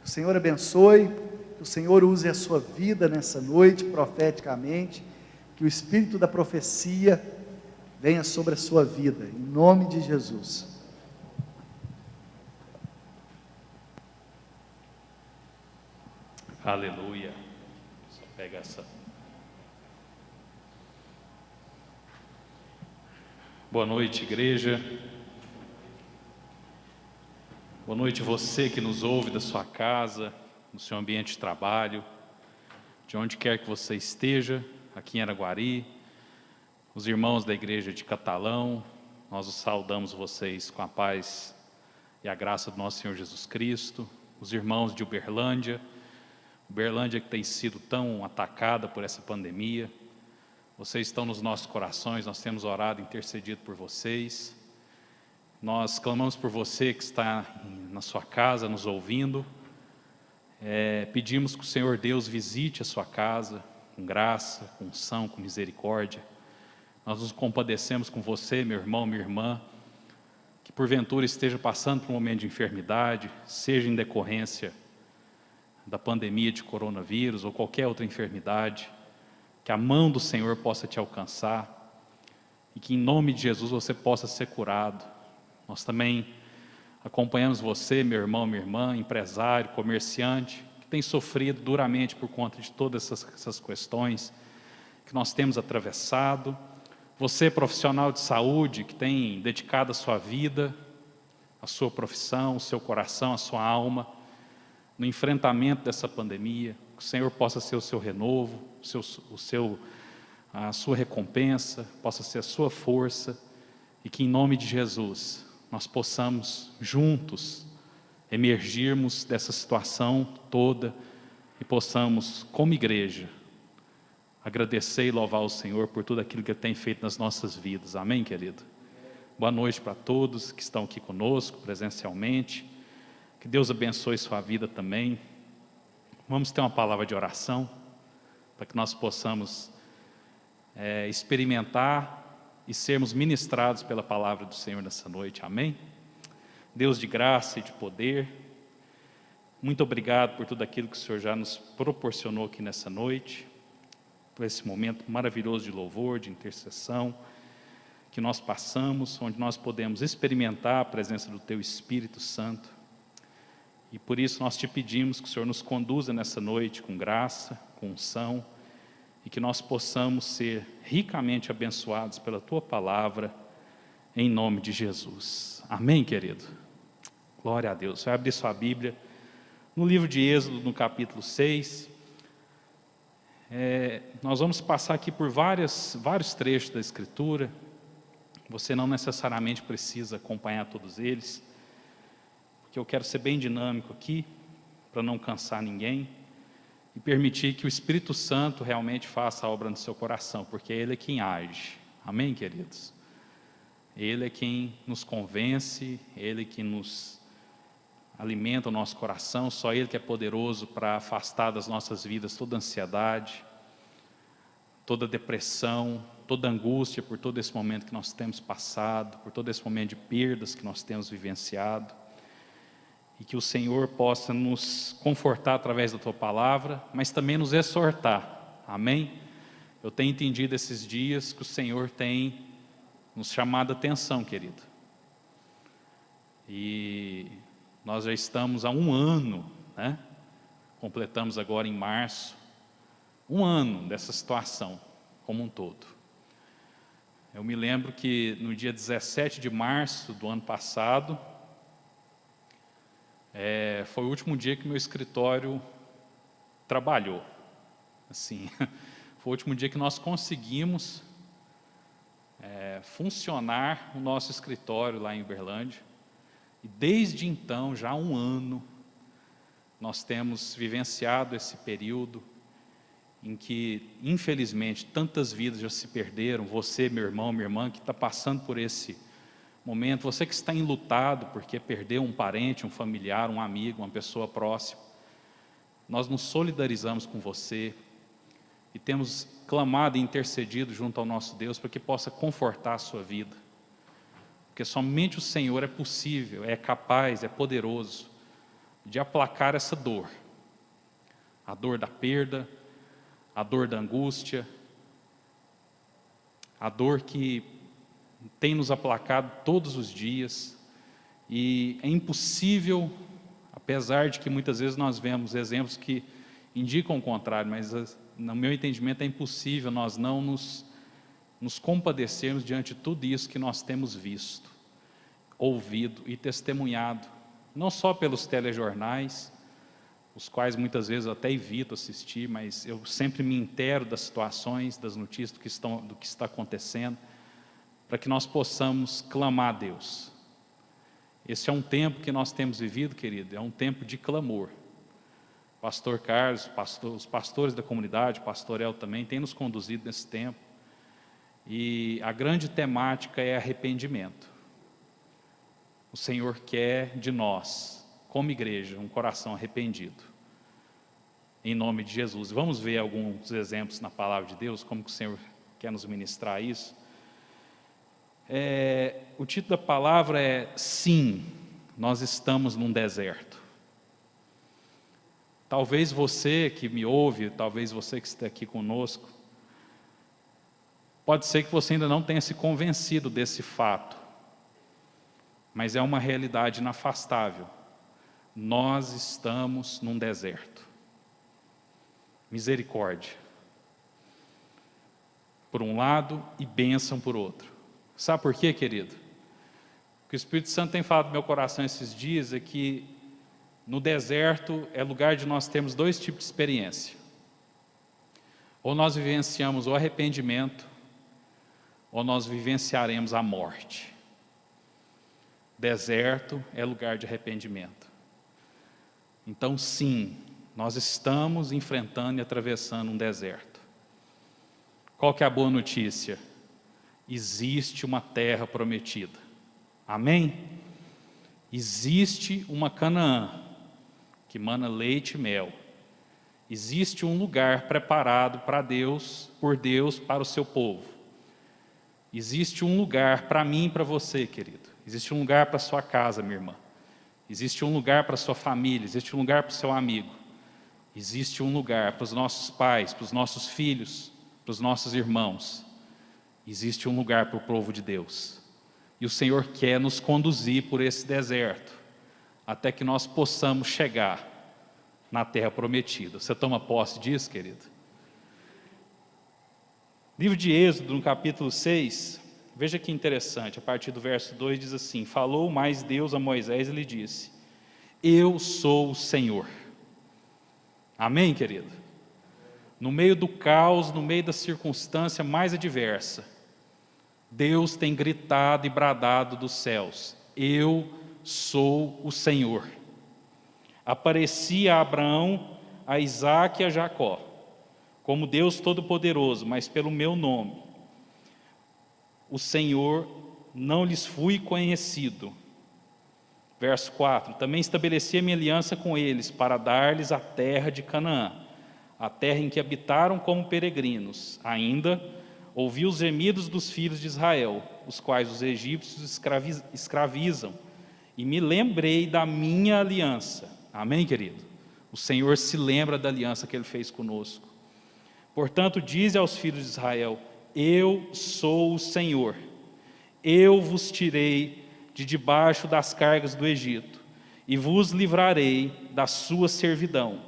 Que o Senhor abençoe, que o Senhor use a sua vida nessa noite profeticamente, que o Espírito da profecia venha sobre a sua vida, em nome de Jesus. Aleluia. Só pega essa. Boa noite, igreja. Boa noite você que nos ouve da sua casa, no seu ambiente de trabalho, de onde quer que você esteja, aqui em Araguari, os irmãos da igreja de Catalão, nós os saudamos vocês com a paz e a graça do nosso Senhor Jesus Cristo, os irmãos de Uberlândia que tem sido tão atacada por essa pandemia, vocês estão nos nossos corações, nós temos orado e intercedido por vocês, nós clamamos por você que está na sua casa nos ouvindo, pedimos que o Senhor Deus visite a sua casa com graça, com unção, com misericórdia. Nós nos compadecemos com você, meu irmão, minha irmã, que porventura esteja passando por um momento de enfermidade, seja em decorrência da pandemia de coronavírus ou qualquer outra enfermidade, que a mão do Senhor possa te alcançar e que em nome de Jesus você possa ser curado. Nós também acompanhamos você, meu irmão, minha irmã, empresário, comerciante, que tem sofrido duramente por conta de todas essas questões que nós temos atravessado. Você, profissional de saúde, que tem dedicado a sua vida, a sua profissão, o seu coração, a sua alma, no enfrentamento dessa pandemia, que o Senhor possa ser o seu renovo, a sua recompensa, possa ser a sua força, e que em nome de Jesus nós possamos juntos emergirmos dessa situação toda e possamos, como igreja, agradecer e louvar o Senhor por tudo aquilo que Ele tem feito nas nossas vidas. Amém, querido? Boa noite para todos que estão aqui conosco, presencialmente. Que Deus abençoe sua vida também. Vamos ter uma palavra de oração, para que nós possamos experimentar e sermos ministrados pela palavra do Senhor nessa noite. Amém? Deus de graça e de poder, muito obrigado por tudo aquilo que o Senhor já nos proporcionou aqui nessa noite, por esse momento maravilhoso de louvor, de intercessão, que nós passamos, onde nós podemos experimentar a presença do Teu Espírito Santo. E por isso nós te pedimos que o Senhor nos conduza nessa noite com graça, com unção, e que nós possamos ser ricamente abençoados pela Tua palavra, em nome de Jesus. Amém, querido? Glória a Deus. Vai abrir sua Bíblia no livro de Êxodo, no capítulo 6. Nós vamos passar aqui por vários trechos da Escritura. Você não necessariamente precisa acompanhar todos eles, porque eu quero ser bem dinâmico aqui, para não cansar ninguém, e permitir que o Espírito Santo realmente faça a obra no seu coração, porque Ele é quem age. Amém, queridos? Ele é quem nos convence, Ele é quem nos alimenta o nosso coração, só Ele que é poderoso para afastar das nossas vidas toda ansiedade, toda depressão, toda angústia por todo esse momento que nós temos passado, por todo esse momento de perdas que nós temos vivenciado, e que o Senhor possa nos confortar através da Tua palavra, mas também nos exortar. Amém? Eu tenho entendido esses dias que o Senhor tem nos chamado a atenção, querido. E nós já estamos há um ano, né? Completamos agora em março, um ano dessa situação como um todo. Eu me lembro que no dia 17 de março do ano passado, foi o último dia que meu escritório trabalhou. Assim, foi o último dia que nós conseguimos funcionar o nosso escritório lá em Uberlândia. E desde então, já há um ano, nós temos vivenciado esse período em que, infelizmente, tantas vidas já se perderam. Você, meu irmão, minha irmã, que está passando por esse momento, você que está enlutado porque perdeu um parente, um familiar, um amigo, uma pessoa próxima, nós nos solidarizamos com você e temos clamado e intercedido junto ao nosso Deus para que possa confortar a sua vida, porque somente o Senhor é possível, é capaz, é poderoso de aplacar essa dor. A dor da perda, a dor da angústia, a dor que tem nos aplacado todos os dias, e é impossível, apesar de que muitas vezes nós vemos exemplos que indicam o contrário, mas no meu entendimento é impossível nós não nos compadecermos diante de tudo isso que nós temos visto, ouvido e testemunhado, não só pelos telejornais, os quais muitas vezes eu até evito assistir, mas eu sempre me intero das situações, das notícias do que está acontecendo, para que nós possamos clamar a Deus. Esse é um tempo que nós temos vivido, querido, é um tempo de clamor. O pastor Carlos, os pastores da comunidade, o pastor El também, têm nos conduzido nesse tempo, e a grande temática é arrependimento. O Senhor quer de nós, como igreja, um coração arrependido, em nome de Jesus. Vamos ver alguns exemplos na palavra de Deus, como que o Senhor quer nos ministrar isso. O título da palavra é Sim, nós estamos num deserto. Talvez você que me ouve, talvez você que está aqui conosco, pode ser que você ainda não tenha se convencido desse fato, mas é uma realidade inafastável. Nós estamos num deserto. Misericórdia por um lado e bênção por outro. Sabe por quê, querido? O que o Espírito Santo tem falado no meu coração esses dias é que no deserto é lugar de nós termos dois tipos de experiência. Ou nós vivenciamos o arrependimento, ou nós vivenciaremos a morte. Deserto é lugar de arrependimento. Então, sim, nós estamos enfrentando e atravessando um deserto. Qual que é a boa notícia? Existe uma terra prometida. Amém? Existe uma Canaã, que mana leite e mel. Existe um lugar preparado para Deus, por Deus, para o seu povo. Existe um lugar para mim e para você, querido. Existe um lugar para a sua casa, minha irmã. Existe um lugar para a sua família, existe um lugar para o seu amigo. Existe um lugar para os nossos pais, para os nossos filhos, para os nossos irmãos. Existe um lugar para o povo de Deus. E o Senhor quer nos conduzir por esse deserto, até que nós possamos chegar na terra prometida. Você toma posse disso, querido? Livro de Êxodo, no capítulo 6, veja que interessante, a partir do verso 2 diz assim: falou mais Deus a Moisés e lhe disse: eu sou o Senhor. Amém, querido? No meio do caos, no meio da circunstância mais adversa, Deus tem gritado e bradado dos céus: eu sou o Senhor. Apareci a Abraão, a Isaque e a Jacó, como Deus Todo-Poderoso, mas pelo meu nome. O Senhor não lhes fui conhecido. Verso 4, também estabeleci a minha aliança com eles, para dar-lhes a terra de Canaã, a terra em que habitaram como peregrinos. Ainda ouvi os gemidos dos filhos de Israel, os quais os egípcios escravizam, e me lembrei da minha aliança. Amém, querido? O Senhor se lembra da aliança que Ele fez conosco. Portanto, dize aos filhos de Israel: eu sou o Senhor, eu vos tirei de debaixo das cargas do Egito, e vos livrarei da sua servidão,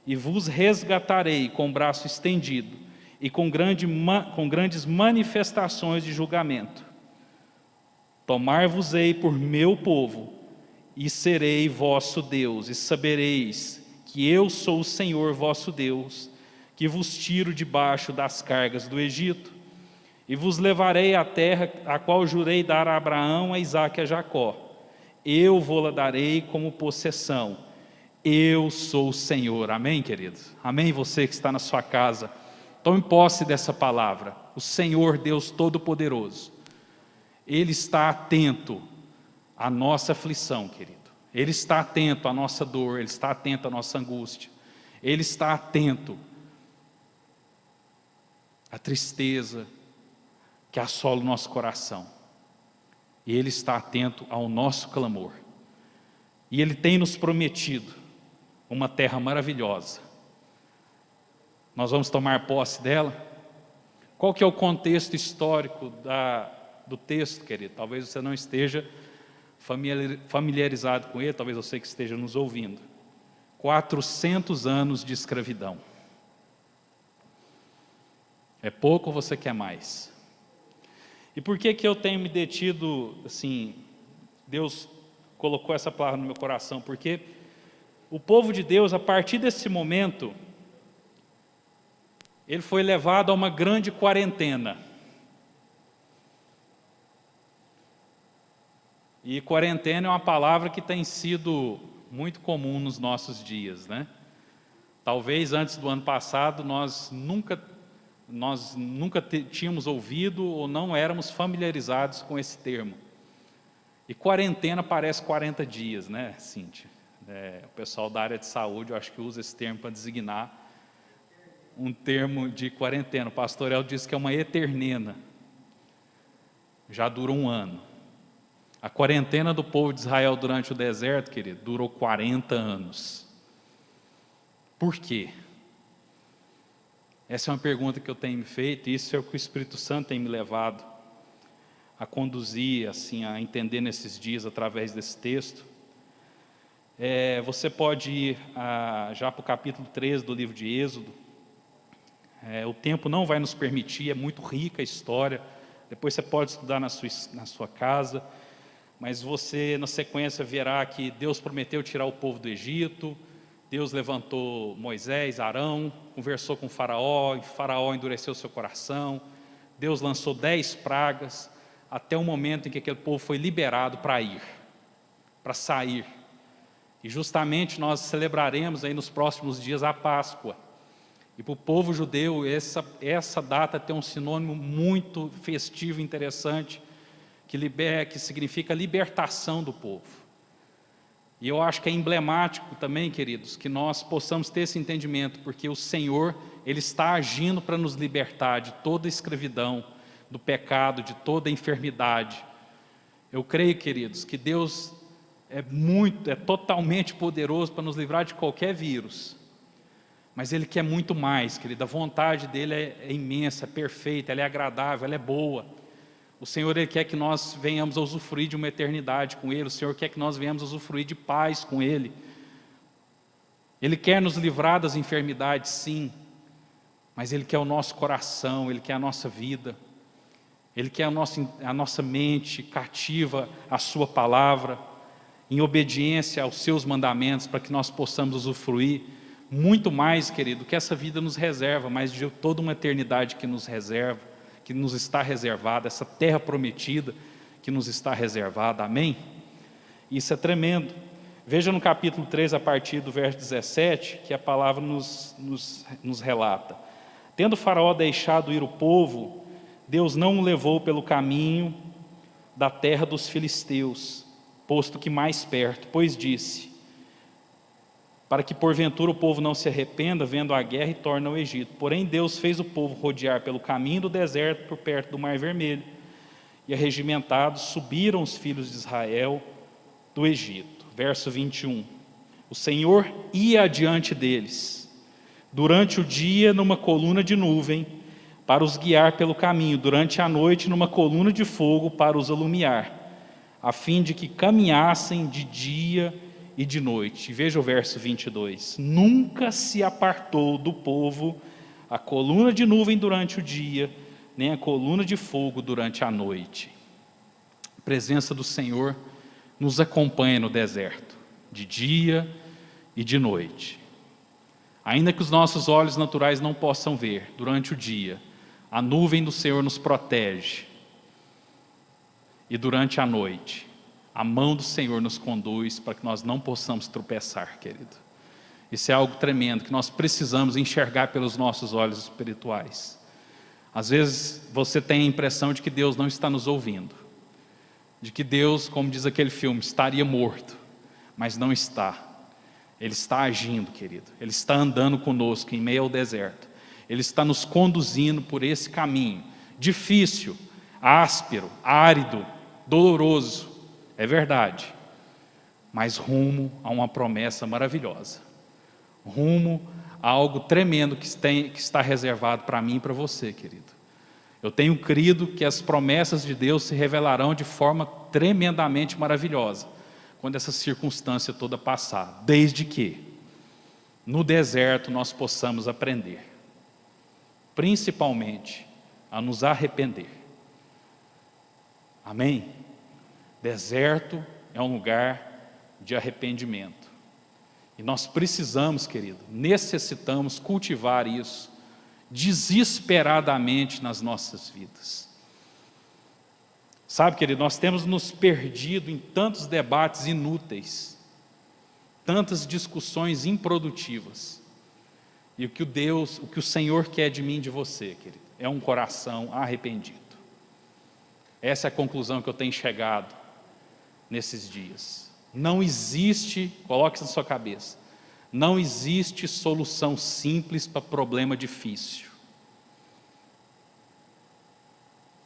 e vos resgatarei com o braço estendido, e com grandes manifestações de julgamento. Tomar-vos-ei por meu povo, e serei vosso Deus, e sabereis que eu sou o Senhor vosso Deus, que vos tiro debaixo das cargas do Egito, e vos levarei à terra a qual jurei dar a Abraão, a Isaque e a Jacó. Eu vou-la darei como possessão. Eu sou o Senhor. Amém, queridos? Amém, você que está na sua casa. Tome posse dessa palavra. O Senhor Deus Todo-Poderoso, Ele está atento à nossa aflição, querido. Ele está atento à nossa dor, Ele está atento à nossa angústia. Ele está atento à tristeza que assola o nosso coração. E Ele está atento ao nosso clamor. E Ele tem nos prometido uma terra maravilhosa. Nós vamos tomar posse dela? Qual que é o contexto histórico do texto, querido? Talvez você não esteja familiarizado com ele, talvez você que esteja nos ouvindo. 400 anos de escravidão. É pouco ou você quer mais? E por que eu tenho me detido, assim, Deus colocou essa palavra no meu coração? Porque o povo de Deus, a partir desse momento, ele foi levado a uma grande quarentena. E quarentena é uma palavra que tem sido muito comum nos nossos dias, né? Talvez antes do ano passado nós nunca tínhamos ouvido ou não éramos familiarizados com esse termo. E quarentena parece 40 dias, né, Cíntia? O pessoal da área de saúde, eu acho que usa esse termo para designar um termo de quarentena. O pastor El disse que é uma eternena. Já dura um ano. A quarentena do povo de Israel durante o deserto, querido, durou 40 anos. Por quê? Essa é uma pergunta que eu tenho me feito, e isso é o que o Espírito Santo tem me levado a conduzir, assim, a entender nesses dias através desse texto. Você pode ir já para o capítulo 13 do livro de Êxodo. O tempo não vai nos permitir, é muito rica a história. Depois você pode estudar na sua casa. Mas você, na sequência, verá que Deus prometeu tirar o povo do Egito. Deus levantou Moisés, Arão, conversou com Faraó, e Faraó endureceu seu coração. Deus lançou 10 pragas, até o momento em que aquele povo foi liberado para sair. E justamente nós celebraremos aí nos próximos dias a Páscoa. E para o povo judeu, essa data tem um sinônimo muito festivo e interessante, que significa libertação do povo. E eu acho que é emblemático também, queridos, que nós possamos ter esse entendimento, porque o Senhor, Ele está agindo para nos libertar de toda a escravidão, do pecado, de toda a enfermidade. Eu creio, queridos, que Deus é totalmente poderoso para nos livrar de qualquer vírus. Mas Ele quer muito mais, querido. A vontade dEle é imensa, é perfeita, ela é agradável, ela é boa. O Senhor, Ele quer que nós venhamos a usufruir de uma eternidade com Ele. O Senhor quer que nós venhamos a usufruir de paz com Ele. Ele quer nos livrar das enfermidades, sim. Mas Ele quer o nosso coração, Ele quer a nossa vida. Ele quer a nossa mente cativa à Sua palavra, em obediência aos Seus mandamentos, para que nós possamos usufruir muito mais, querido, que essa vida nos reserva, mas de toda uma eternidade que nos reserva, que nos está reservada, essa terra prometida que nos está reservada, amém? Isso é tremendo. Veja no capítulo 3, a partir do verso 17, que a palavra nos relata. Tendo Faraó deixado ir o povo, Deus não o levou pelo caminho da terra dos filisteus, posto que mais perto, pois disse, para que porventura o povo não se arrependa, vendo a guerra, e torne ao Egito. Porém Deus fez o povo rodear pelo caminho do deserto, por perto do Mar Vermelho, e arregimentados subiram os filhos de Israel do Egito. Verso 21. O Senhor ia adiante deles, durante o dia numa coluna de nuvem, para os guiar pelo caminho, durante a noite numa coluna de fogo, para os alumiar, a fim de que caminhassem de dia e de noite. Veja o verso 22. Nunca se apartou do povo a coluna de nuvem durante o dia, nem a coluna de fogo durante a noite. A presença do Senhor nos acompanha no deserto, de dia e de noite. Ainda que os nossos olhos naturais não possam ver, durante o dia, a nuvem do Senhor nos protege. E durante a noite, a mão do Senhor nos conduz para que nós não possamos tropeçar, querido. Isso é algo tremendo, que nós precisamos enxergar pelos nossos olhos espirituais. Às vezes você tem a impressão de que Deus não está nos ouvindo, de que Deus, como diz aquele filme, estaria morto, mas não está. Ele está agindo, querido. Ele está andando conosco em meio ao deserto. Ele está nos conduzindo por esse caminho, difícil, áspero, árido, doloroso, é verdade, mas rumo a uma promessa maravilhosa. rumo a algo tremendo que está reservado para mim e para você, querido. Eu tenho crido que as promessas de Deus se revelarão de forma tremendamente maravilhosa, quando essa circunstância toda passar, desde que no deserto nós possamos aprender, principalmente, a nos arrepender. Amém? Deserto é um lugar de arrependimento. E nós precisamos, querido, necessitamos cultivar isso desesperadamente nas nossas vidas. Sabe, querido, nós temos nos perdido em tantos debates inúteis, tantas discussões improdutivas. E o que o Senhor quer de mim e de você, querido, é um coração arrependido. Essa é a conclusão que eu tenho chegado nesses dias. Não existe, coloque isso na sua cabeça, não existe solução simples para problema difícil.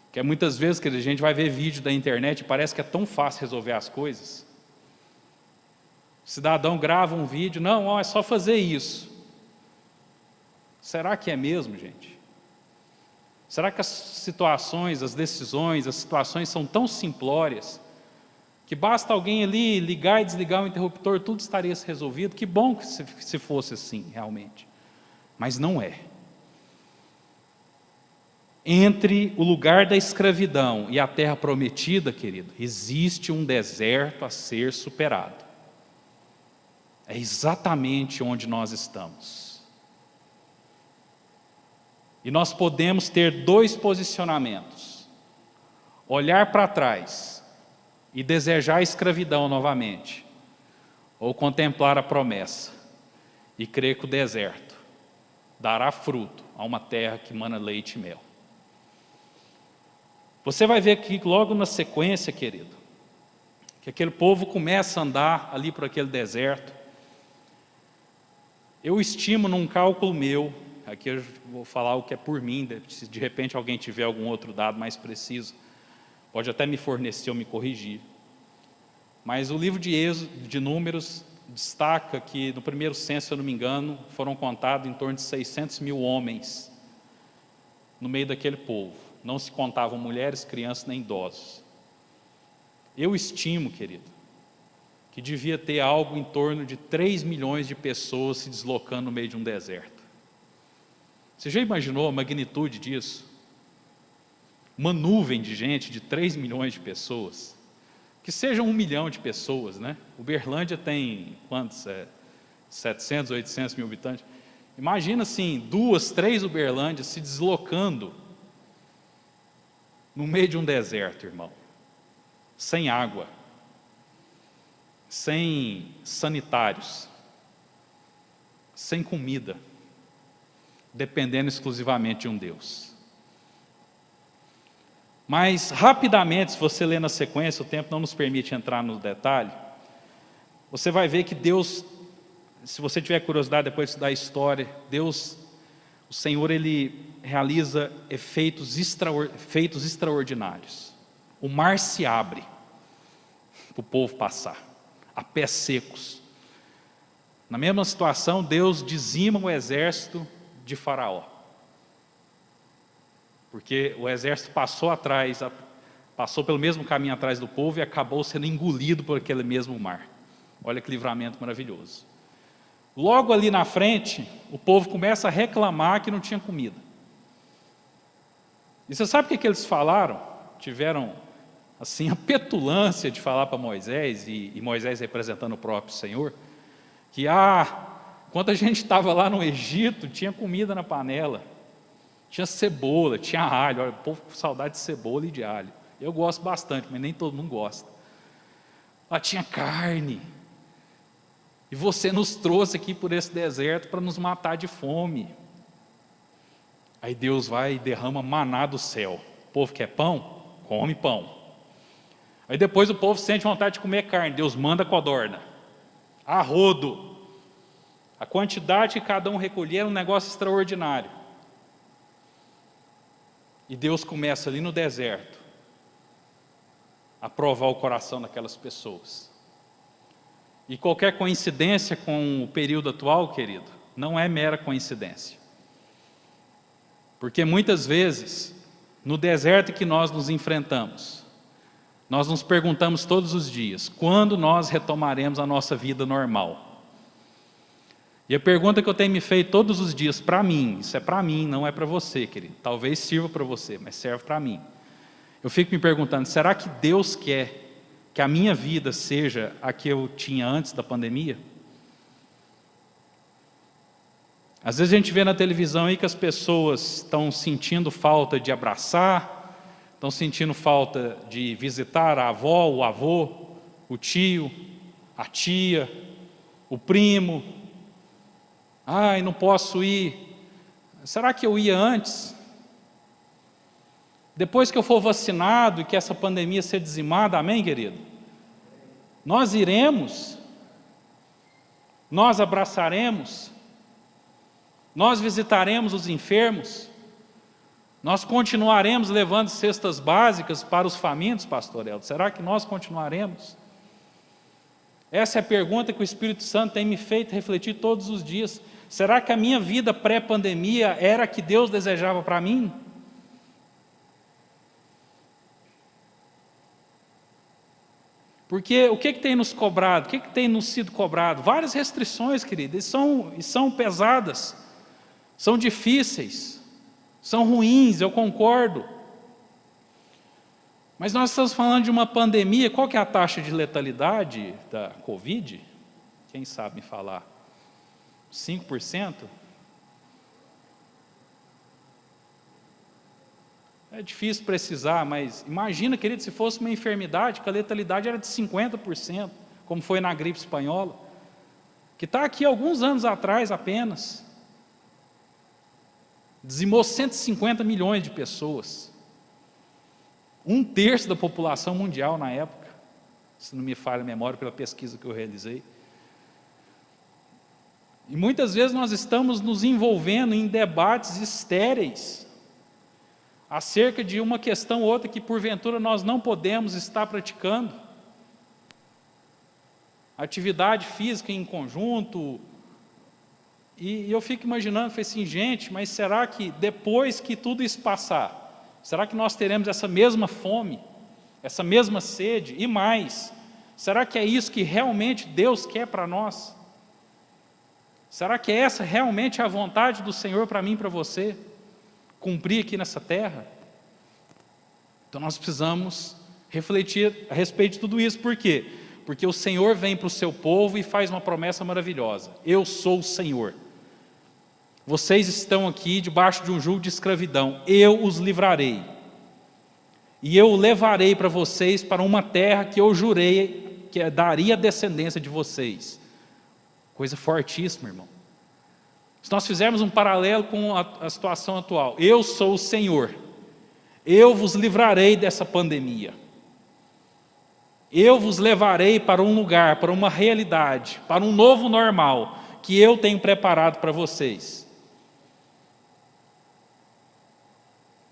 Porque muitas vezes, querido, a gente vai ver vídeo da internet e parece que é tão fácil resolver as coisas. O cidadão grava um vídeo, não, é só fazer isso. Será que é mesmo, gente? Será que as situações, as decisões, as situações são tão simplórias que basta alguém ali ligar e desligar o interruptor, tudo estaria resolvido? Que bom que se fosse assim, realmente. Mas não é. Entre o lugar da escravidão e a terra prometida, querido, existe um deserto a ser superado. É exatamente onde nós estamos. E nós podemos ter dois posicionamentos: olhar para trás e desejar a escravidão novamente, ou contemplar a promessa e crer que o deserto dará fruto a uma terra que mana leite e mel. Você vai ver que logo na sequência, querido, que aquele povo começa a andar ali por aquele deserto. Eu estimo num cálculo meu, aqui eu vou falar o que é por mim, se de repente alguém tiver algum outro dado mais preciso, pode até me fornecer ou me corrigir. Mas o livro de Números destaca que no primeiro censo, se eu não me engano, foram contados em torno de 600 mil homens no meio daquele povo. Não se contavam mulheres, crianças nem idosos. Eu estimo, querido, que devia ter algo em torno de 3 milhões de pessoas se deslocando no meio de um deserto. Você já imaginou a magnitude disso? Uma nuvem de gente, de 3 milhões de pessoas. Que sejam 1 milhão de pessoas, né? Uberlândia tem quantos? 700, 800 mil habitantes. Imagina assim, 2, 3 Uberlândias se deslocando no meio de um deserto, irmão. Sem água. Sem sanitários. Sem comida. Dependendo exclusivamente de um Deus. Mas, rapidamente, se você ler na sequência, o tempo não nos permite entrar no detalhe, você vai ver que Deus, se você tiver curiosidade depois de estudar a história, Deus, o Senhor, Ele realiza feitos extraordinários. O mar se abre para o povo passar, a pés secos. Na mesma situação, Deus dizima o exército de Faraó. Porque o exército passou pelo mesmo caminho atrás do povo e acabou sendo engolido por aquele mesmo mar. Olha que livramento maravilhoso. Logo ali na frente, o povo começa a reclamar que não tinha comida. E você sabe o que eles falaram? Tiveram assim a petulância de falar para Moisés, e Moisés representando o próprio Senhor, que quando a gente estava lá no Egito, tinha comida na panela. Tinha cebola, tinha alho. Olha, o povo com saudade de cebola e de alho. Eu gosto bastante, mas nem todo mundo gosta. Lá tinha carne. E você nos trouxe aqui por esse deserto para nos matar de fome. Aí Deus vai e derrama maná do céu. O povo quer pão? Come pão. Aí depois o povo sente vontade de comer carne. Deus manda codorna. A rodo. A quantidade que cada um recolher era um negócio extraordinário. E Deus começa ali no deserto a provar o coração daquelas pessoas. E qualquer coincidência com o período atual, querido, não é mera coincidência. Porque muitas vezes, no deserto que nós nos enfrentamos, nós nos perguntamos todos os dias, quando nós retomaremos a nossa vida normal? E a pergunta que eu tenho me feito todos os dias, para mim, isso é para mim, não é para você, querido. Talvez sirva para você, mas serve para mim. Eu fico me perguntando, será que Deus quer que a minha vida seja a que eu tinha antes da pandemia? Às vezes a gente vê na televisão aí que as pessoas estão sentindo falta de abraçar, estão sentindo falta de visitar a avó, o avô, o tio, a tia, o primo. Ai, não posso ir. Será que eu ia antes? Depois que eu for vacinado e que essa pandemia ser dizimada, amém, querido? Nós iremos, nós abraçaremos, nós visitaremos os enfermos, nós continuaremos levando cestas básicas para os famintos, pastor Helder. Será que nós continuaremos? Essa é a pergunta que o Espírito Santo tem me feito refletir todos os dias. Será que a minha vida pré-pandemia era a que Deus desejava para mim? Porque o que tem nos cobrado? O que tem nos sido cobrado? Várias restrições, querido, e são pesadas, são difíceis, são ruins, eu concordo. Mas nós estamos falando de uma pandemia. Qual que é a taxa de letalidade da Covid? Quem sabe me falar? 5%? É difícil precisar, mas imagina, querido, se fosse uma enfermidade que a letalidade era de 50%, como foi na gripe espanhola, que está aqui há alguns anos atrás apenas. Dizimou 150 milhões de pessoas. 1/3 da população mundial na época, se não me falha a memória pela pesquisa que eu realizei. E muitas vezes nós estamos nos envolvendo em debates estéreis acerca de uma questão ou outra que porventura nós não podemos estar praticando. Atividade física em conjunto. E eu fico imaginando, falei assim, gente, mas será que depois que tudo isso passar, será que nós teremos essa mesma fome, essa mesma sede e mais? Será que é isso que realmente Deus quer para nós? Será que essa realmente é a vontade do Senhor para mim e para você? Cumprir aqui nessa terra? Então nós precisamos refletir a respeito de tudo isso. Por quê? Porque o Senhor vem para o seu povo e faz uma promessa maravilhosa. Eu sou o Senhor. Vocês estão aqui debaixo de um jugo de escravidão. Eu os livrarei. E eu levarei para vocês para uma terra que eu jurei que daria a descendência de vocês. Coisa fortíssima, irmão. Se nós fizermos um paralelo com a situação atual, eu sou o Senhor, eu vos livrarei dessa pandemia, eu vos levarei para um lugar, para uma realidade, para um novo normal, que eu tenho preparado para vocês.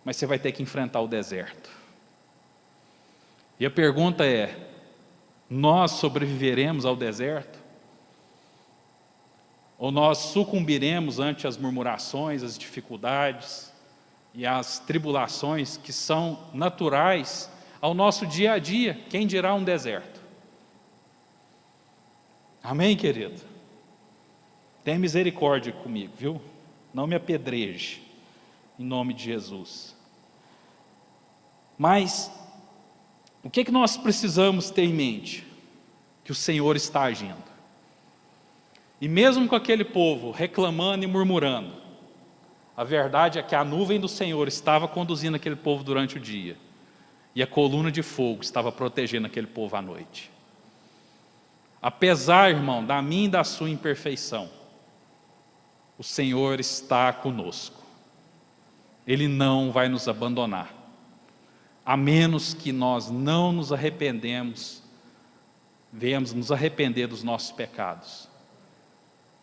Mas você vai ter que enfrentar o deserto. E a pergunta é, nós sobreviveremos ao deserto? Ou nós sucumbiremos ante as murmurações, as dificuldades e as tribulações que são naturais ao nosso dia a dia, quem dirá um deserto? Amém, querido? Tenha misericórdia comigo, viu? Não me apedreje, em nome de Jesus. Mas, o que nós precisamos ter em mente? Que o Senhor está agindo. E mesmo com aquele povo reclamando e murmurando, a verdade é que a nuvem do Senhor estava conduzindo aquele povo durante o dia, e a coluna de fogo estava protegendo aquele povo à noite. Apesar, irmão, da minha e da sua imperfeição, o Senhor está conosco. Ele não vai nos abandonar, a menos que nós não nos venhamos nos arrepender dos nossos pecados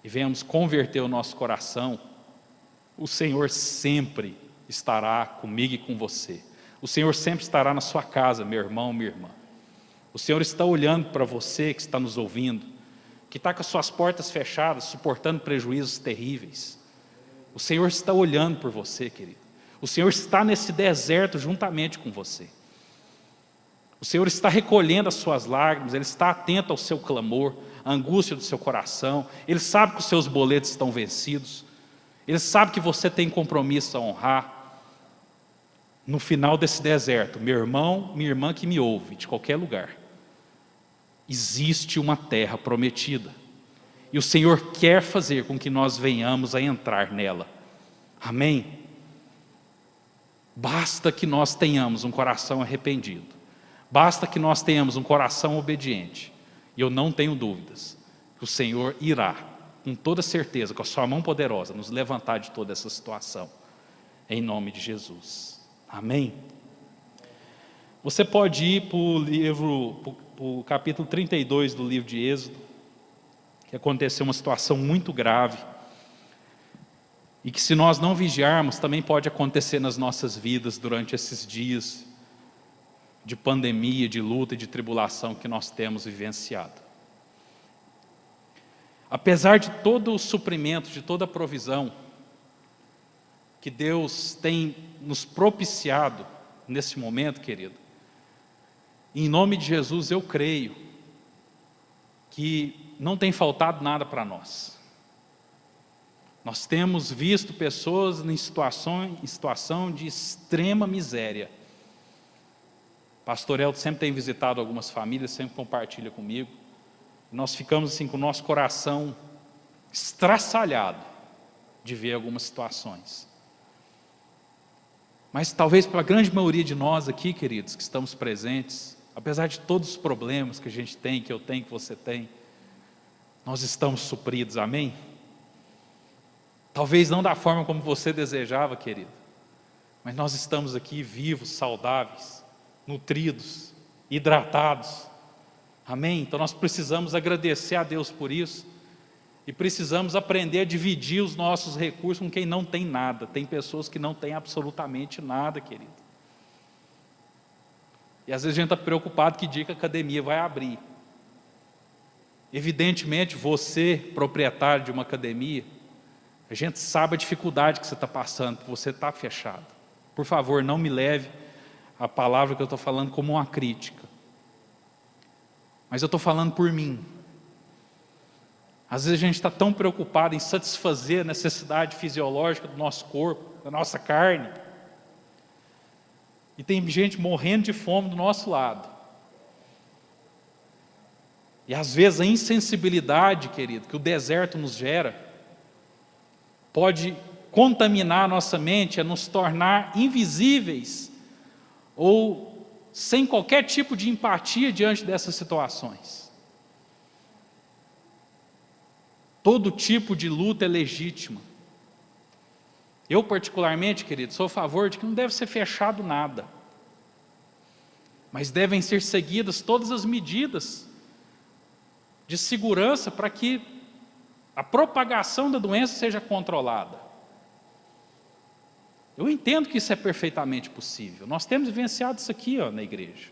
e venhamos converter o nosso coração. O Senhor sempre estará comigo e com você. O Senhor sempre estará na sua casa, meu irmão, minha irmã. O Senhor está olhando para você que está nos ouvindo, que está com as suas portas fechadas, suportando prejuízos terríveis. O Senhor está olhando por você, querido. O Senhor está nesse deserto juntamente com você. O Senhor está recolhendo as suas lágrimas, Ele está atento ao seu clamor, à angústia do seu coração. Ele sabe que os seus boletos estão vencidos. Ele sabe que você tem compromisso a honrar. No final desse deserto, meu irmão, minha irmã que me ouve, de qualquer lugar, existe uma terra prometida. E o Senhor quer fazer com que nós venhamos a entrar nela. Amém? Basta que nós tenhamos um coração arrependido. Basta que nós tenhamos um coração obediente. E eu não tenho dúvidas que o Senhor irá, com toda certeza, com a sua mão poderosa, nos levantar de toda essa situação. Em nome de Jesus. Amém? Você pode ir para o capítulo 32 do livro de Êxodo, que aconteceu uma situação muito grave, e que se nós não vigiarmos, também pode acontecer nas nossas vidas durante esses dias de pandemia, de luta e de tribulação que nós temos vivenciado. Apesar de todo o suprimento, de toda a provisão que Deus tem nos propiciado nesse momento, querido, em nome de Jesus eu creio que não tem faltado nada para nós. Nós temos visto pessoas em situação de extrema miséria. Pastor Elton sempre tem visitado algumas famílias, sempre compartilha comigo. Nós ficamos assim com o nosso coração estraçalhado de ver algumas situações. Mas talvez para a grande maioria de nós aqui, queridos, que estamos presentes, apesar de todos os problemas que a gente tem, que eu tenho, que você tem, nós estamos supridos, amém? Talvez não da forma como você desejava, querido, mas nós estamos aqui vivos, saudáveis, nutridos, hidratados, amém? Então nós precisamos agradecer a Deus por isso, e precisamos aprender a dividir os nossos recursos com quem não tem nada. Tem pessoas que não têm absolutamente nada, querido. E às vezes a gente está preocupado que dia que a academia vai abrir. Evidentemente, você, proprietário de uma academia, a gente sabe a dificuldade que você está passando, que você está fechado. Por favor, não me leve a palavra que eu estou falando como uma crítica. Mas eu estou falando por mim. Às vezes a gente está tão preocupado em satisfazer a necessidade fisiológica do nosso corpo, da nossa carne. E tem gente morrendo de fome do nosso lado. E às vezes a insensibilidade, querido, que o deserto nos gera, pode contaminar a nossa mente, a nos tornar invisíveis ou sem qualquer tipo de empatia diante dessas situações. Todo tipo de luta é legítima. Eu particularmente, querido, sou a favor de que não deve ser fechado nada. Mas devem ser seguidas todas as medidas de segurança para que a propagação da doença seja controlada. Eu entendo que isso é perfeitamente possível. Nós temos vivenciado isso aqui na igreja.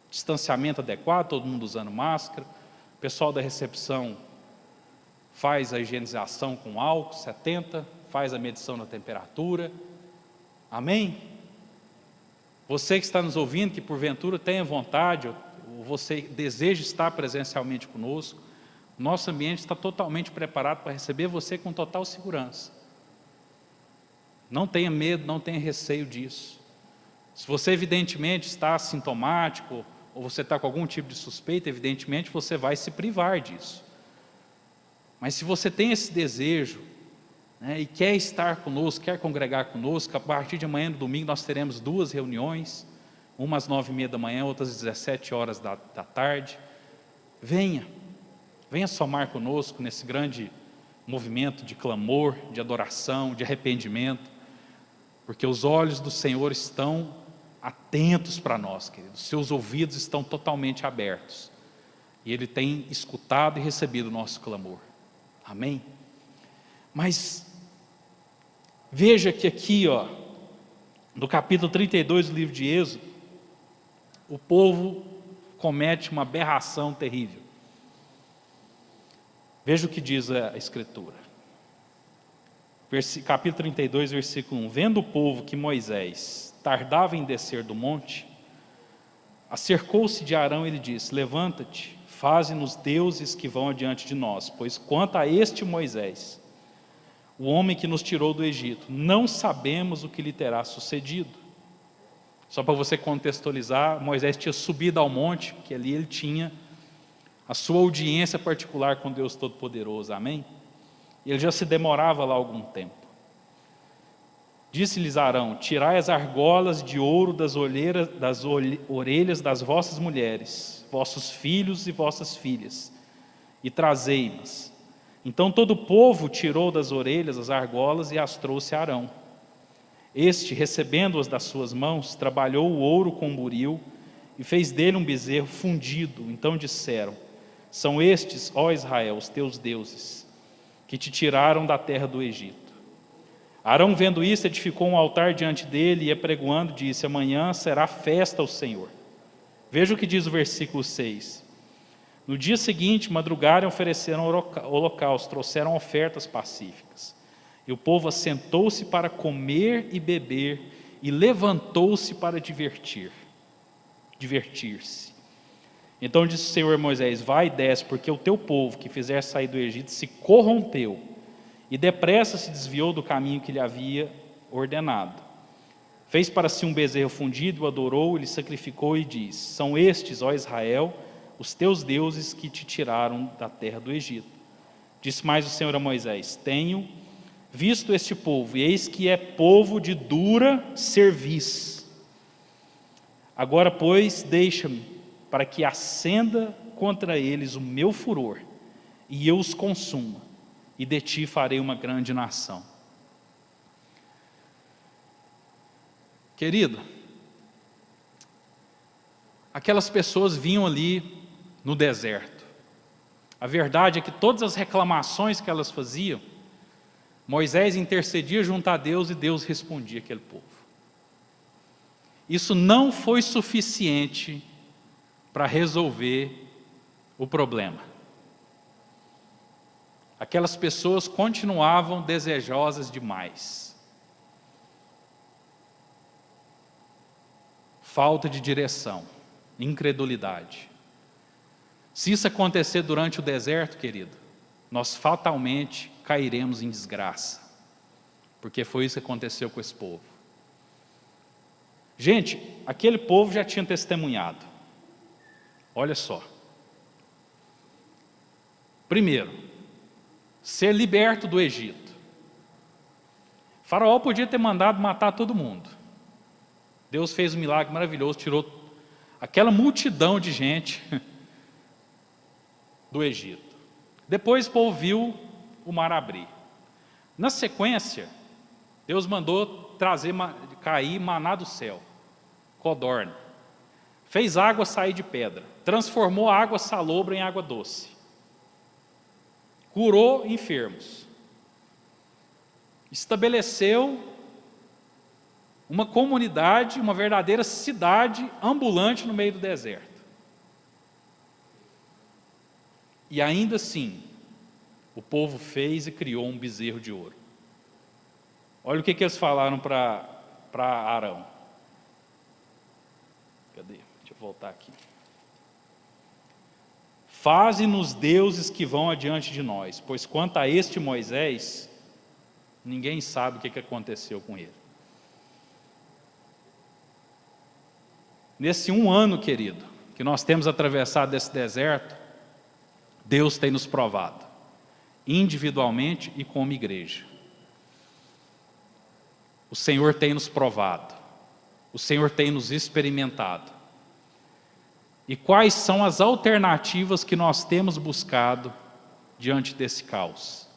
Distanciamento adequado, todo mundo usando máscara. O pessoal da recepção faz a higienização com álcool 70, faz a medição da temperatura. Amém? Você que está nos ouvindo, que porventura tenha vontade, ou você deseja estar presencialmente conosco, nosso ambiente está totalmente preparado para receber você com total segurança. Não tenha medo, não tenha receio disso. Se você evidentemente está assintomático, ou você está com algum tipo de suspeita, evidentemente você vai se privar disso. Mas se você tem esse desejo, né, e quer estar conosco, quer congregar conosco, a partir de amanhã, no domingo, nós teremos 2 reuniões, uma às 9h30 da manhã, outra às 17 horas da tarde. Venha somar conosco nesse grande movimento de clamor, de adoração, de arrependimento, porque os olhos do Senhor estão atentos para nós, queridos, seus ouvidos estão totalmente abertos, e Ele tem escutado e recebido o nosso clamor. Amém? Mas veja que aqui, no capítulo 32 do livro de Êxodo, o povo comete uma aberração terrível. Veja o que diz a Escritura. Capítulo 32, versículo 1. Vendo o povo que Moisés tardava em descer do monte, acercou-se de Arão e lhe disse: levanta-te, faze-nos deuses que vão adiante de nós, pois quanto a este Moisés, o homem que nos tirou do Egito, não sabemos o que lhe terá sucedido. Só para você contextualizar, Moisés tinha subido ao monte, porque ali ele tinha a sua audiência particular com Deus Todo-Poderoso, amém? E ele já se demorava lá algum tempo. Disse-lhes Arão: tirai as argolas de ouro das orelhas das vossas mulheres, vossos filhos e vossas filhas, e trazei-mas. Então todo o povo tirou das orelhas as argolas e as trouxe a Arão. Este, recebendo-as das suas mãos, trabalhou o ouro com um buril e fez dele um bezerro fundido. Então disseram: são estes, ó Israel, os teus deuses, que te tiraram da terra do Egito. Arão, vendo isso, edificou um altar diante dele e, apregoando, disse: amanhã será festa ao Senhor. Veja o que diz o versículo 6. No dia seguinte, madrugaram e ofereceram holocaustos, trouxeram ofertas pacíficas. E o povo assentou-se para comer e beber, e levantou-se para divertir-se. Então disse o Senhor a Moisés: vai e desce, porque o teu povo que fizer sair do Egito se corrompeu, e depressa se desviou do caminho que lhe havia ordenado. Fez para si um bezerro fundido, o adorou, lhe sacrificou e disse: são estes, ó Israel, os teus deuses que te tiraram da terra do Egito. Disse mais o Senhor a Moisés: tenho visto este povo, e eis que é povo de dura cerviz. Agora, pois, deixa-me, para que acenda contra eles o meu furor, e eu os consuma, e de ti farei uma grande nação. Querido, aquelas pessoas vinham ali no deserto. A verdade é que todas as reclamações que elas faziam, Moisés intercedia junto a Deus e Deus respondia àquele povo. Isso não foi suficiente para resolver o problema. Aquelas pessoas continuavam desejosas demais. Falta de direção, incredulidade. Se isso acontecer durante o deserto, querido, nós fatalmente cairemos em desgraça, porque foi isso que aconteceu com esse povo. Gente, aquele povo já tinha testemunhado. Olha só. Primeiro, ser liberto do Egito. Faraó podia ter mandado matar todo mundo. Deus fez um milagre maravilhoso, tirou aquela multidão de gente do Egito. Depois o povo viu o mar abrir. Na sequência, Deus mandou cair maná do céu, codorna. Fez água sair de pedra, transformou a água salobra em água doce. Curou enfermos. Estabeleceu uma comunidade, uma verdadeira cidade ambulante no meio do deserto. E ainda assim, o povo fez e criou um bezerro de ouro. Olha o que eles falaram para Arão. Cadê? Deixa eu voltar aqui. Faze-nos deuses que vão adiante de nós, pois quanto a este Moisés, ninguém sabe o que aconteceu com ele. Nesse 1 ano, querido, que nós temos atravessado esse deserto, Deus tem nos provado, individualmente e como igreja. O Senhor tem nos provado, o Senhor tem nos experimentado. E quais são as alternativas que nós temos buscado diante desse caos?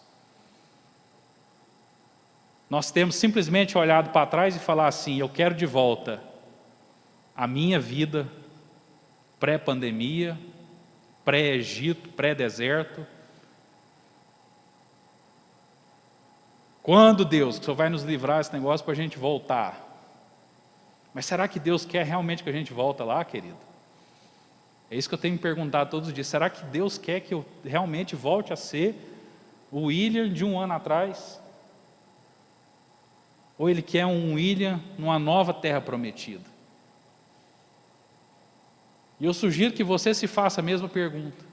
Nós temos simplesmente olhado para trás e falar assim: eu quero de volta a minha vida pré-pandemia, pré-Egito, pré-deserto. Quando, Deus, que o Senhor vai nos livrar desse negócio para a gente voltar? Mas será que Deus quer realmente que a gente volte lá, querido? É isso que eu tenho me perguntado todos os dias. Será que Deus quer que eu realmente volte a ser o William de um ano atrás? Ou Ele quer um William numa nova terra prometida? E eu sugiro que você se faça a mesma pergunta.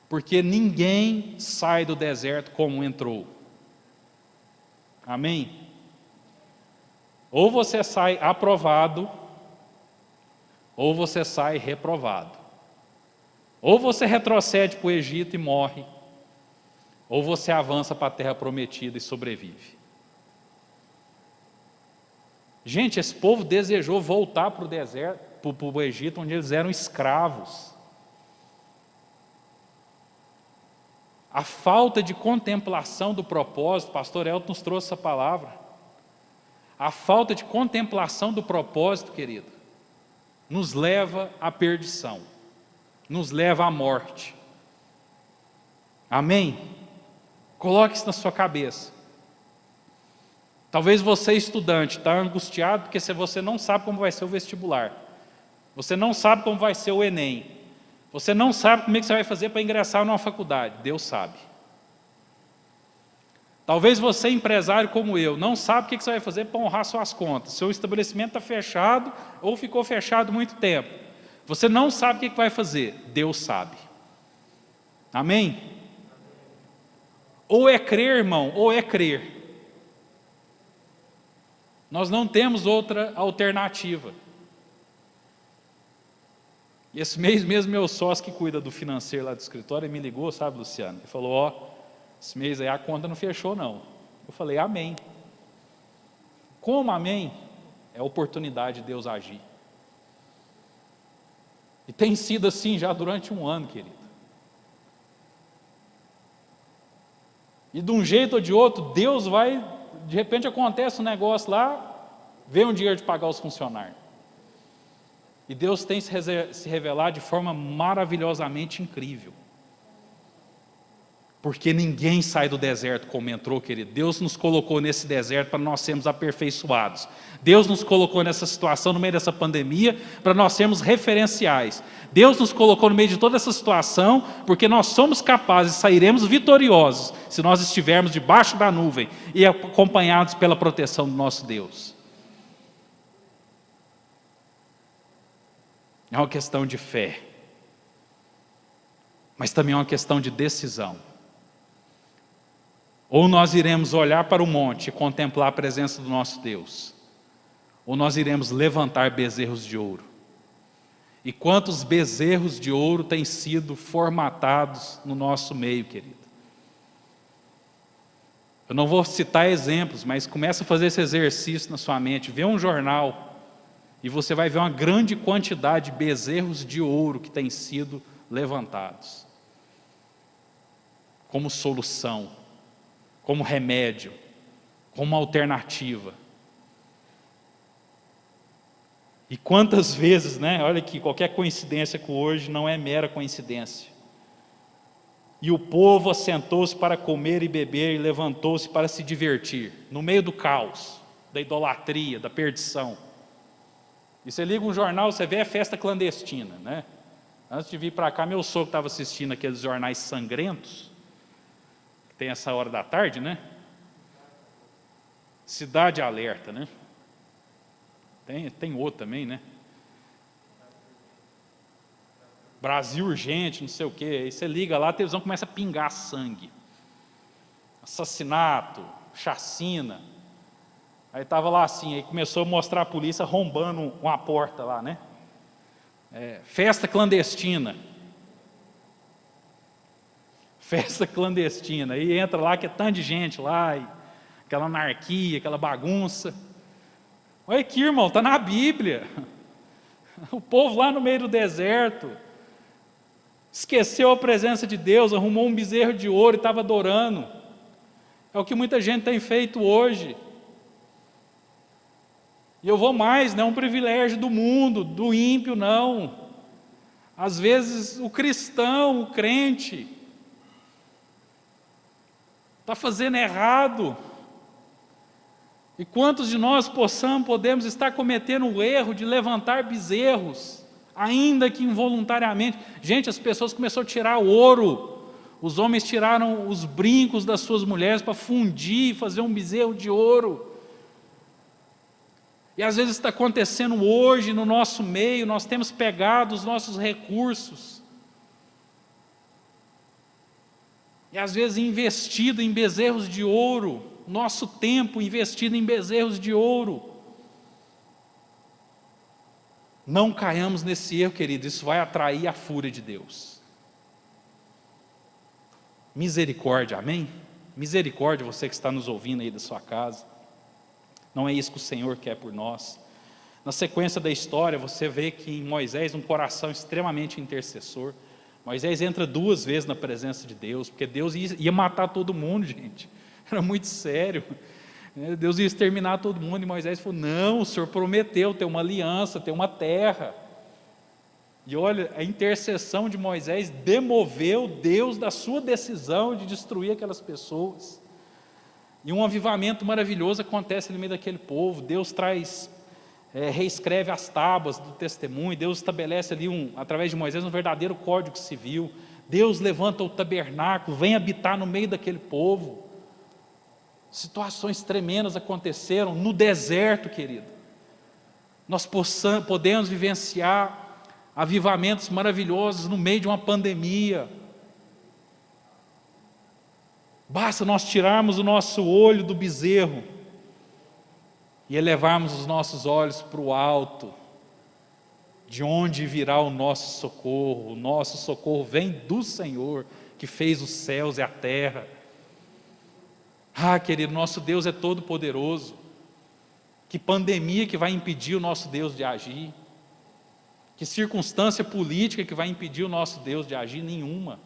Porque ninguém sai do deserto como entrou. Amém? Ou você sai aprovado, ou você sai reprovado. Ou você retrocede para o Egito e morre, ou você avança para a terra prometida e sobrevive. Gente, esse povo desejou voltar para o deserto, para o Egito, onde eles eram escravos. A falta de contemplação do propósito, pastor Elton nos trouxe essa palavra. A falta de contemplação do propósito, querido, nos leva à perdição, nos leva à morte. Amém? Coloque isso na sua cabeça. Talvez você, estudante, está angustiado porque você não sabe como vai ser o vestibular. Você não sabe como vai ser o Enem. Você não sabe como é que você vai fazer para ingressar numa faculdade. Deus sabe. Talvez você, empresário como eu, não sabe o que você vai fazer para honrar suas contas. Seu estabelecimento está fechado ou ficou fechado muito tempo. Você não sabe o que vai fazer. Deus sabe. Amém? Ou é crer, irmão, ou é crer. Nós não temos outra alternativa. E esse mês mesmo, meu sócio que cuida do financeiro lá do escritório, ele me ligou, sabe, Luciano? Ele falou, ó, esse mês aí a conta não fechou não. Eu falei, amém. Como amém? É a oportunidade de Deus agir. E tem sido assim já durante um ano, querido. E de um jeito ou de outro, Deus vai, de repente acontece um negócio lá, vem um dinheiro de pagar os funcionários. E Deus tem se revelado de forma maravilhosamente incrível. Porque ninguém sai do deserto como entrou, querido. Deus nos colocou nesse deserto para nós sermos aperfeiçoados. Deus nos colocou nessa situação, no meio dessa pandemia, para nós sermos referenciais. Deus nos colocou no meio de toda essa situação, porque nós somos capazes, sairemos vitoriosos, se nós estivermos debaixo da nuvem e acompanhados pela proteção do nosso Deus. É uma questão de fé, mas também é uma questão de decisão. Ou nós iremos olhar para o monte e contemplar a presença do nosso Deus, ou nós iremos levantar bezerros de ouro. E quantos bezerros de ouro têm sido formatados no nosso meio, querido? Eu não vou citar exemplos, mas começa a fazer esse exercício na sua mente, vê um jornal, e você vai ver uma grande quantidade de bezerros de ouro que têm sido levantados. Como solução, como remédio, como alternativa. E quantas vezes, né? Olha aqui, qualquer coincidência com hoje não é mera coincidência. E o povo assentou-se para comer e beber e levantou-se para se divertir, no meio do caos, da idolatria, da perdição. E você liga um jornal, você vê a festa clandestina, né? Antes de vir para cá, meu sogro estava assistindo aqueles jornais sangrentos, que tem essa hora da tarde, né? Cidade Alerta, né? Tem outro também, né? Brasil Urgente, não sei o quê. Aí você liga lá, a televisão começa a pingar sangue. Assassinato, chacina. Aí estava lá assim, aí começou a mostrar a polícia arrombando uma porta lá, né? Festa clandestina. Festa clandestina. Aí entra lá que é tanto de gente lá, e aquela anarquia, aquela bagunça. Olha aqui, irmão, está na Bíblia. O povo lá no meio do deserto esqueceu a presença de Deus, arrumou um bezerro de ouro e estava adorando. É o que muita gente tem feito hoje. E eu vou mais, não é um privilégio do mundo, do ímpio, não. Às vezes o cristão, o crente, está fazendo errado, E quantos de nós podemos estar cometendo o erro de levantar bezerros, ainda que involuntariamente. Gente, as pessoas começaram a tirar ouro, os homens tiraram os brincos das suas mulheres para fundir, fazer um bezerro de ouro. E às vezes está acontecendo hoje no nosso meio, nós temos pegado os nossos recursos, e às vezes investido em bezerros de ouro, nosso tempo investido em bezerros de ouro. Não caiamos nesse erro, querido, isso vai atrair a fúria de Deus. Misericórdia, amém? Misericórdia, você que está nos ouvindo aí da sua casa. Não é isso que o Senhor quer por nós. Na sequência da história, você vê que em Moisés um coração extremamente intercessor. Moisés entra 2 vezes na presença de Deus, porque Deus ia matar todo mundo, gente. Era muito sério. Deus ia exterminar todo mundo, e Moisés falou: não, o Senhor prometeu ter uma aliança, ter uma terra. E olha, a intercessão de Moisés demoveu Deus da sua decisão de destruir aquelas pessoas. E um avivamento maravilhoso acontece no meio daquele povo. Deus reescreve as tábuas do testemunho. Deus estabelece ali, através de Moisés, um verdadeiro código civil. Deus levanta o tabernáculo, vem habitar no meio daquele povo. Situações tremendas aconteceram no deserto, querido. Nós podemos vivenciar avivamentos maravilhosos no meio de uma pandemia. Basta nós tirarmos o nosso olho do bezerro e elevarmos os nossos olhos para o alto, de onde virá o nosso socorro. O nosso socorro vem do Senhor, que fez os céus e a terra. Querido, nosso Deus é todo poderoso. Que pandemia que vai impedir o nosso Deus de agir? Que circunstância política que vai impedir o nosso Deus de agir? Nenhuma.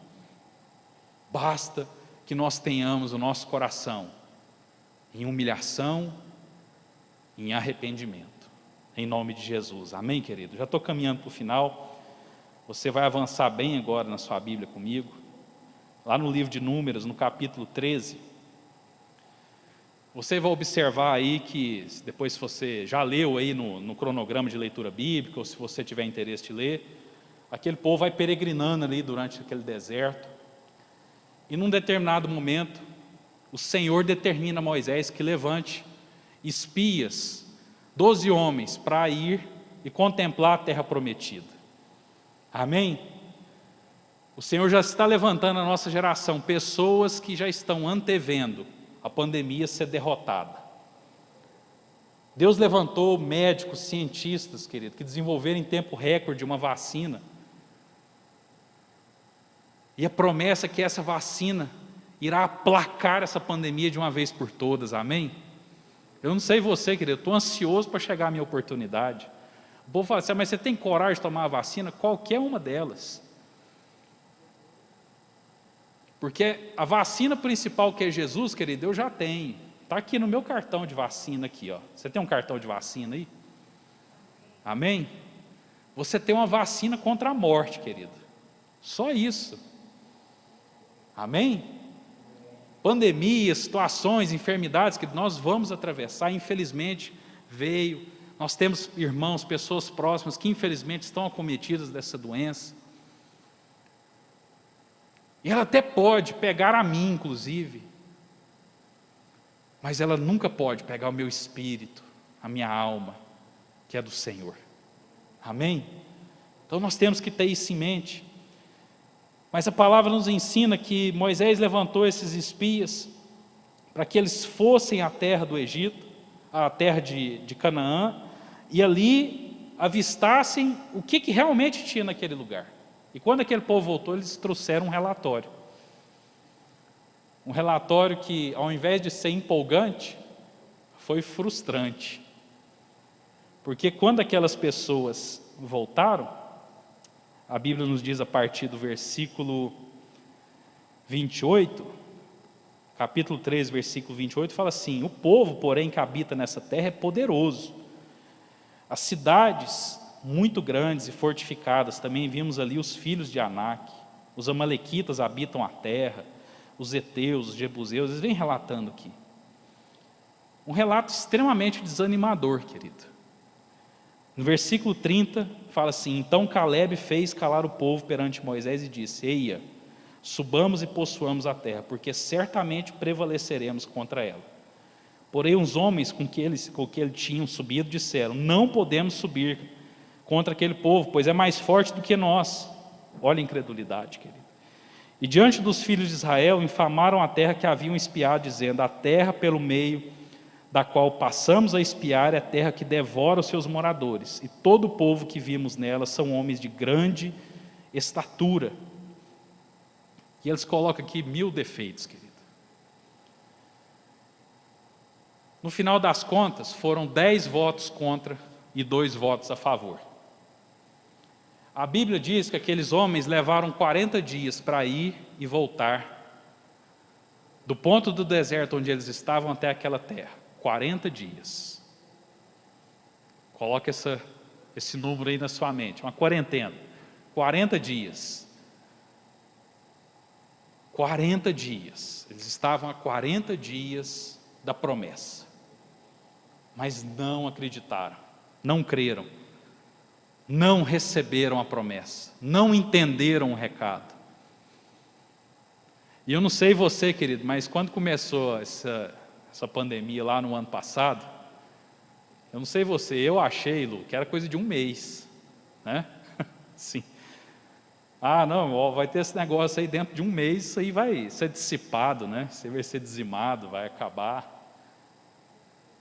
Basta que nós tenhamos o nosso coração em humilhação, em arrependimento, em nome de Jesus, amém, querido? Já estou caminhando para o final, você vai avançar bem agora na sua Bíblia comigo, lá no livro de Números, no capítulo 13, você vai observar aí que, depois se você já leu aí no cronograma de leitura bíblica, ou se você tiver interesse de ler, aquele povo vai peregrinando ali durante aquele deserto. E num determinado momento, o Senhor determina a Moisés que levante espias, 12 homens, para ir e contemplar a terra prometida. Amém? O Senhor já está levantando a nossa geração, pessoas que já estão antevendo a pandemia ser derrotada. Deus levantou médicos, cientistas, querido, que desenvolveram em tempo recorde uma vacina. E a promessa é que essa vacina irá aplacar essa pandemia de uma vez por todas, amém? Eu não sei você, querido, eu estou ansioso para chegar a minha oportunidade. O povo fala assim: mas você tem coragem de tomar a vacina? Qualquer uma delas. Porque a vacina principal, que é Jesus, querido, eu já tenho. Está aqui no meu cartão de vacina aqui, ó. Você tem um cartão de vacina aí? Amém? Você tem uma vacina contra a morte, querido. Só isso. Amém? Pandemias, situações, enfermidades que nós vamos atravessar, infelizmente veio. Nós temos irmãos, pessoas próximas que infelizmente estão acometidas dessa doença. E ela até pode pegar a mim, inclusive, mas ela nunca pode pegar o meu espírito, a minha alma, que é do Senhor. Amém? Então nós temos que ter isso em mente. Mas a palavra nos ensina que Moisés levantou esses espias para que eles fossem à terra do Egito, à terra de Canaã, e ali avistassem o que realmente tinha naquele lugar. E quando aquele povo voltou, eles trouxeram um relatório. Um relatório que, ao invés de ser empolgante, foi frustrante. Porque quando aquelas pessoas voltaram, a Bíblia nos diz a partir do versículo 28, capítulo 3, versículo 28, fala assim: o povo, porém, que habita nessa terra é poderoso. As cidades muito grandes e fortificadas, também vimos ali os filhos de Anak, os amalequitas habitam a terra, os heteus, os jebuseus, eles vêm relatando aqui. Um relato extremamente desanimador, querido. No versículo 30, fala assim: então Caleb fez calar o povo perante Moisés e disse: eia, subamos e possuamos a terra, porque certamente prevaleceremos contra ela. Porém os homens com que eles tinham subido disseram: não podemos subir contra aquele povo, pois é mais forte do que nós. Olha a incredulidade, querido. E diante dos filhos de Israel infamaram a terra que haviam espiado, dizendo: a terra pelo meio da qual passamos a espiar é a terra que devora os seus moradores, e todo o povo que vimos nela são homens de grande estatura. E eles colocam aqui 1000 defeitos, querido. No final das contas, foram 10 votos contra e 2 votos a favor. A Bíblia diz que aqueles homens levaram 40 dias para ir e voltar do ponto do deserto onde eles estavam até aquela terra. 40 dias. Coloque esse número aí na sua mente, uma quarentena. 40 dias. 40 dias. Eles estavam há 40 dias da promessa. Mas não acreditaram, não creram, não receberam a promessa, não entenderam o recado. E eu não sei você, querido, mas quando começou essa pandemia lá no ano passado, eu não sei você, eu achei, Lu, que era coisa de um mês, né? Sim. Ah, não, ó, vai ter esse negócio aí dentro de um mês, isso aí vai ser dissipado, né? Isso aí vai ser dizimado, vai acabar.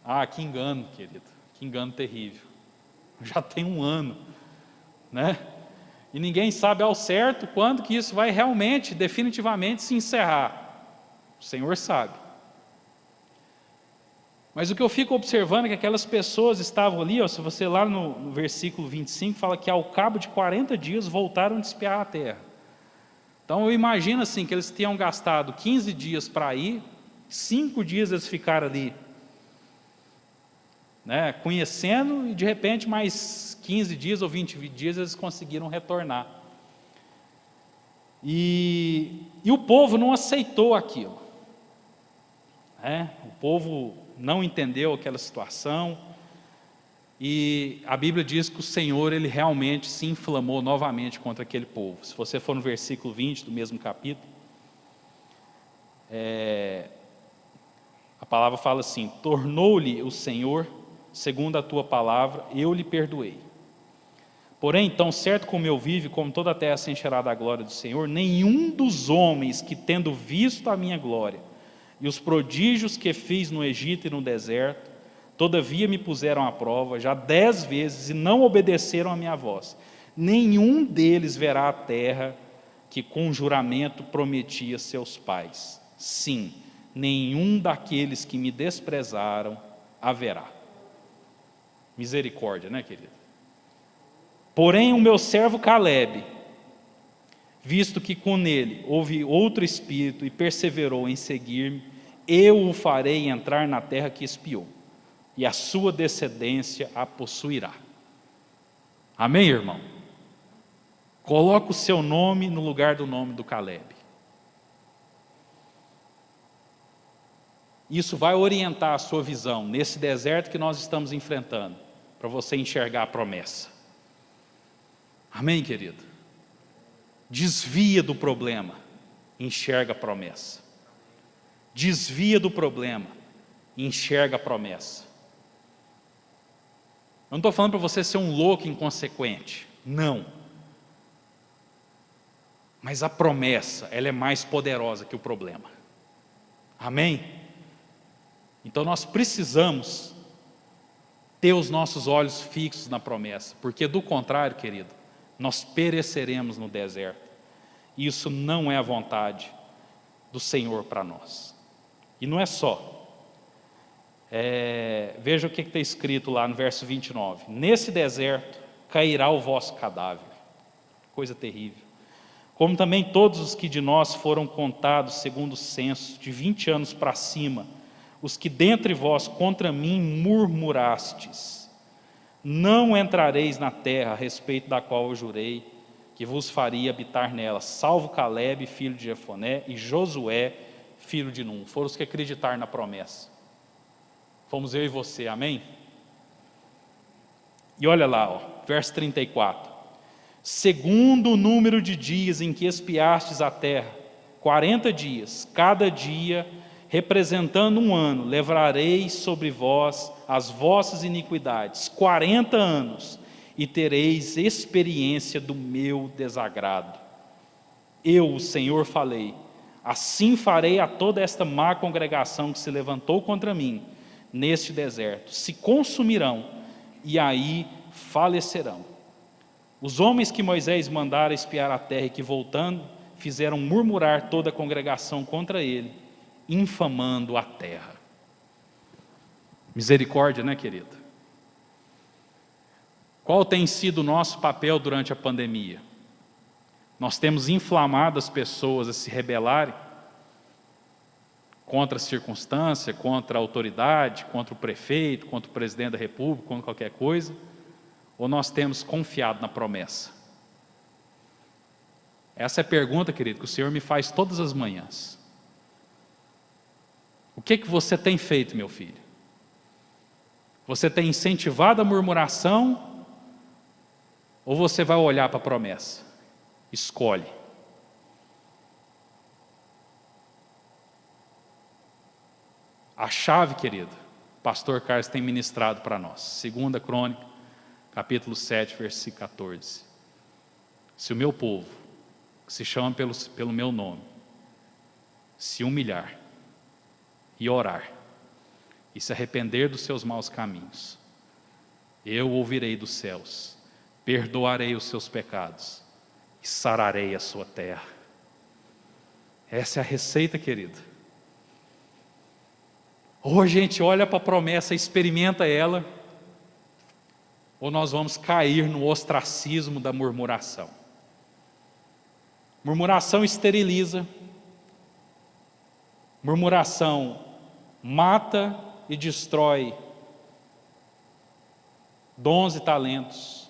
Ah, que engano, querido, que engano terrível. Já tem um ano, né? E ninguém sabe ao certo quando que isso vai realmente, definitivamente se encerrar. O Senhor sabe. Mas o que eu fico observando é que aquelas pessoas estavam ali, ó, se você lá no versículo 25, fala que ao cabo de 40 dias voltaram a espiar a terra. Então eu imagino assim, que eles tinham gastado 15 dias para ir, 5 dias eles ficaram ali, né, conhecendo, e de repente mais 15 dias ou 20 dias eles conseguiram retornar. E o povo não aceitou aquilo. O povo não entendeu aquela situação, e a Bíblia diz que o Senhor, Ele realmente se inflamou novamente contra aquele povo. Se você for no versículo 20 do mesmo capítulo, a palavra fala assim: tornou-lhe o Senhor, segundo a tua palavra, eu lhe perdoei. Porém, tão certo como eu vivo, como toda a terra se encherá da glória do Senhor, nenhum dos homens que, tendo visto a minha glória, e os prodígios que fiz no Egito e no deserto, todavia me puseram à prova, já 10 vezes, e não obedeceram a minha voz. Nenhum deles verá a terra que com juramento prometi a seus pais. Sim, nenhum daqueles que me desprezaram haverá. Misericórdia, né, querido? Porém, o meu servo Caleb, visto que com ele houve outro espírito e perseverou em seguir-me, eu o farei entrar na terra que espiou, e a sua descendência a possuirá. Amém, irmão? Coloca o seu nome no lugar do nome do Caleb. Isso vai orientar a sua visão nesse deserto que nós estamos enfrentando, para você enxergar a promessa. Amém, querido? Desvia do problema, enxerga a promessa. Desvia do problema, enxerga a promessa. Eu não estou falando para você ser um louco inconsequente, não. Mas a promessa, ela é mais poderosa que o problema. Amém? Então nós precisamos ter os nossos olhos fixos na promessa, porque do contrário, querido, nós pereceremos no deserto. E isso não é a vontade do Senhor para nós. E não é só. Veja o que está escrito lá no verso 29. Nesse deserto cairá o vosso cadáver. Coisa terrível. Como também todos os que de nós foram contados segundo o censo, de 20 anos para cima, os que dentre vós contra mim murmurastes. Não entrareis na terra a respeito da qual eu jurei que vos faria habitar nela, salvo Caleb, filho de Jefoné, e Josué, filho de Num. Foram os que acreditaram na promessa. Fomos eu e você, amém? E olha lá, ó, verso 34. Segundo o número de dias em que espiastes a terra, 40 dias, cada dia representando um ano, levareis sobre vós as vossas iniquidades, 40 anos, e tereis experiência do meu desagrado. Eu, o Senhor, falei, assim farei a toda esta má congregação que se levantou contra mim, neste deserto, se consumirão, e aí falecerão. Os homens que Moisés mandara espiar a terra e que, voltando, fizeram murmurar toda a congregação contra ele, infamando a terra. Misericórdia, né, querido? Qual tem sido o nosso papel durante a pandemia? Nós temos inflamado as pessoas a se rebelarem contra a circunstância, contra a autoridade, contra o prefeito, contra o presidente da república, contra qualquer coisa, ou nós temos confiado na promessa? Essa é a pergunta, querido, que o Senhor me faz todas as manhãs. O que você tem feito, meu filho? Você tem incentivado a murmuração ou você vai olhar para a promessa? Escolhe. A chave, querido, o pastor Carlos tem ministrado para nós. 2 Crônica, capítulo 7, versículo 14. Se o meu povo, que se chama pelo meu nome, se humilhar e orar, e se arrepender dos seus maus caminhos, eu ouvirei dos céus, perdoarei os seus pecados e sararei a sua terra. Essa é a receita, querido. Ou a gente olha para a promessa, experimenta ela, ou nós vamos cair no ostracismo da murmuração. Murmuração esteriliza, murmuração mata e destrói dons e talentos.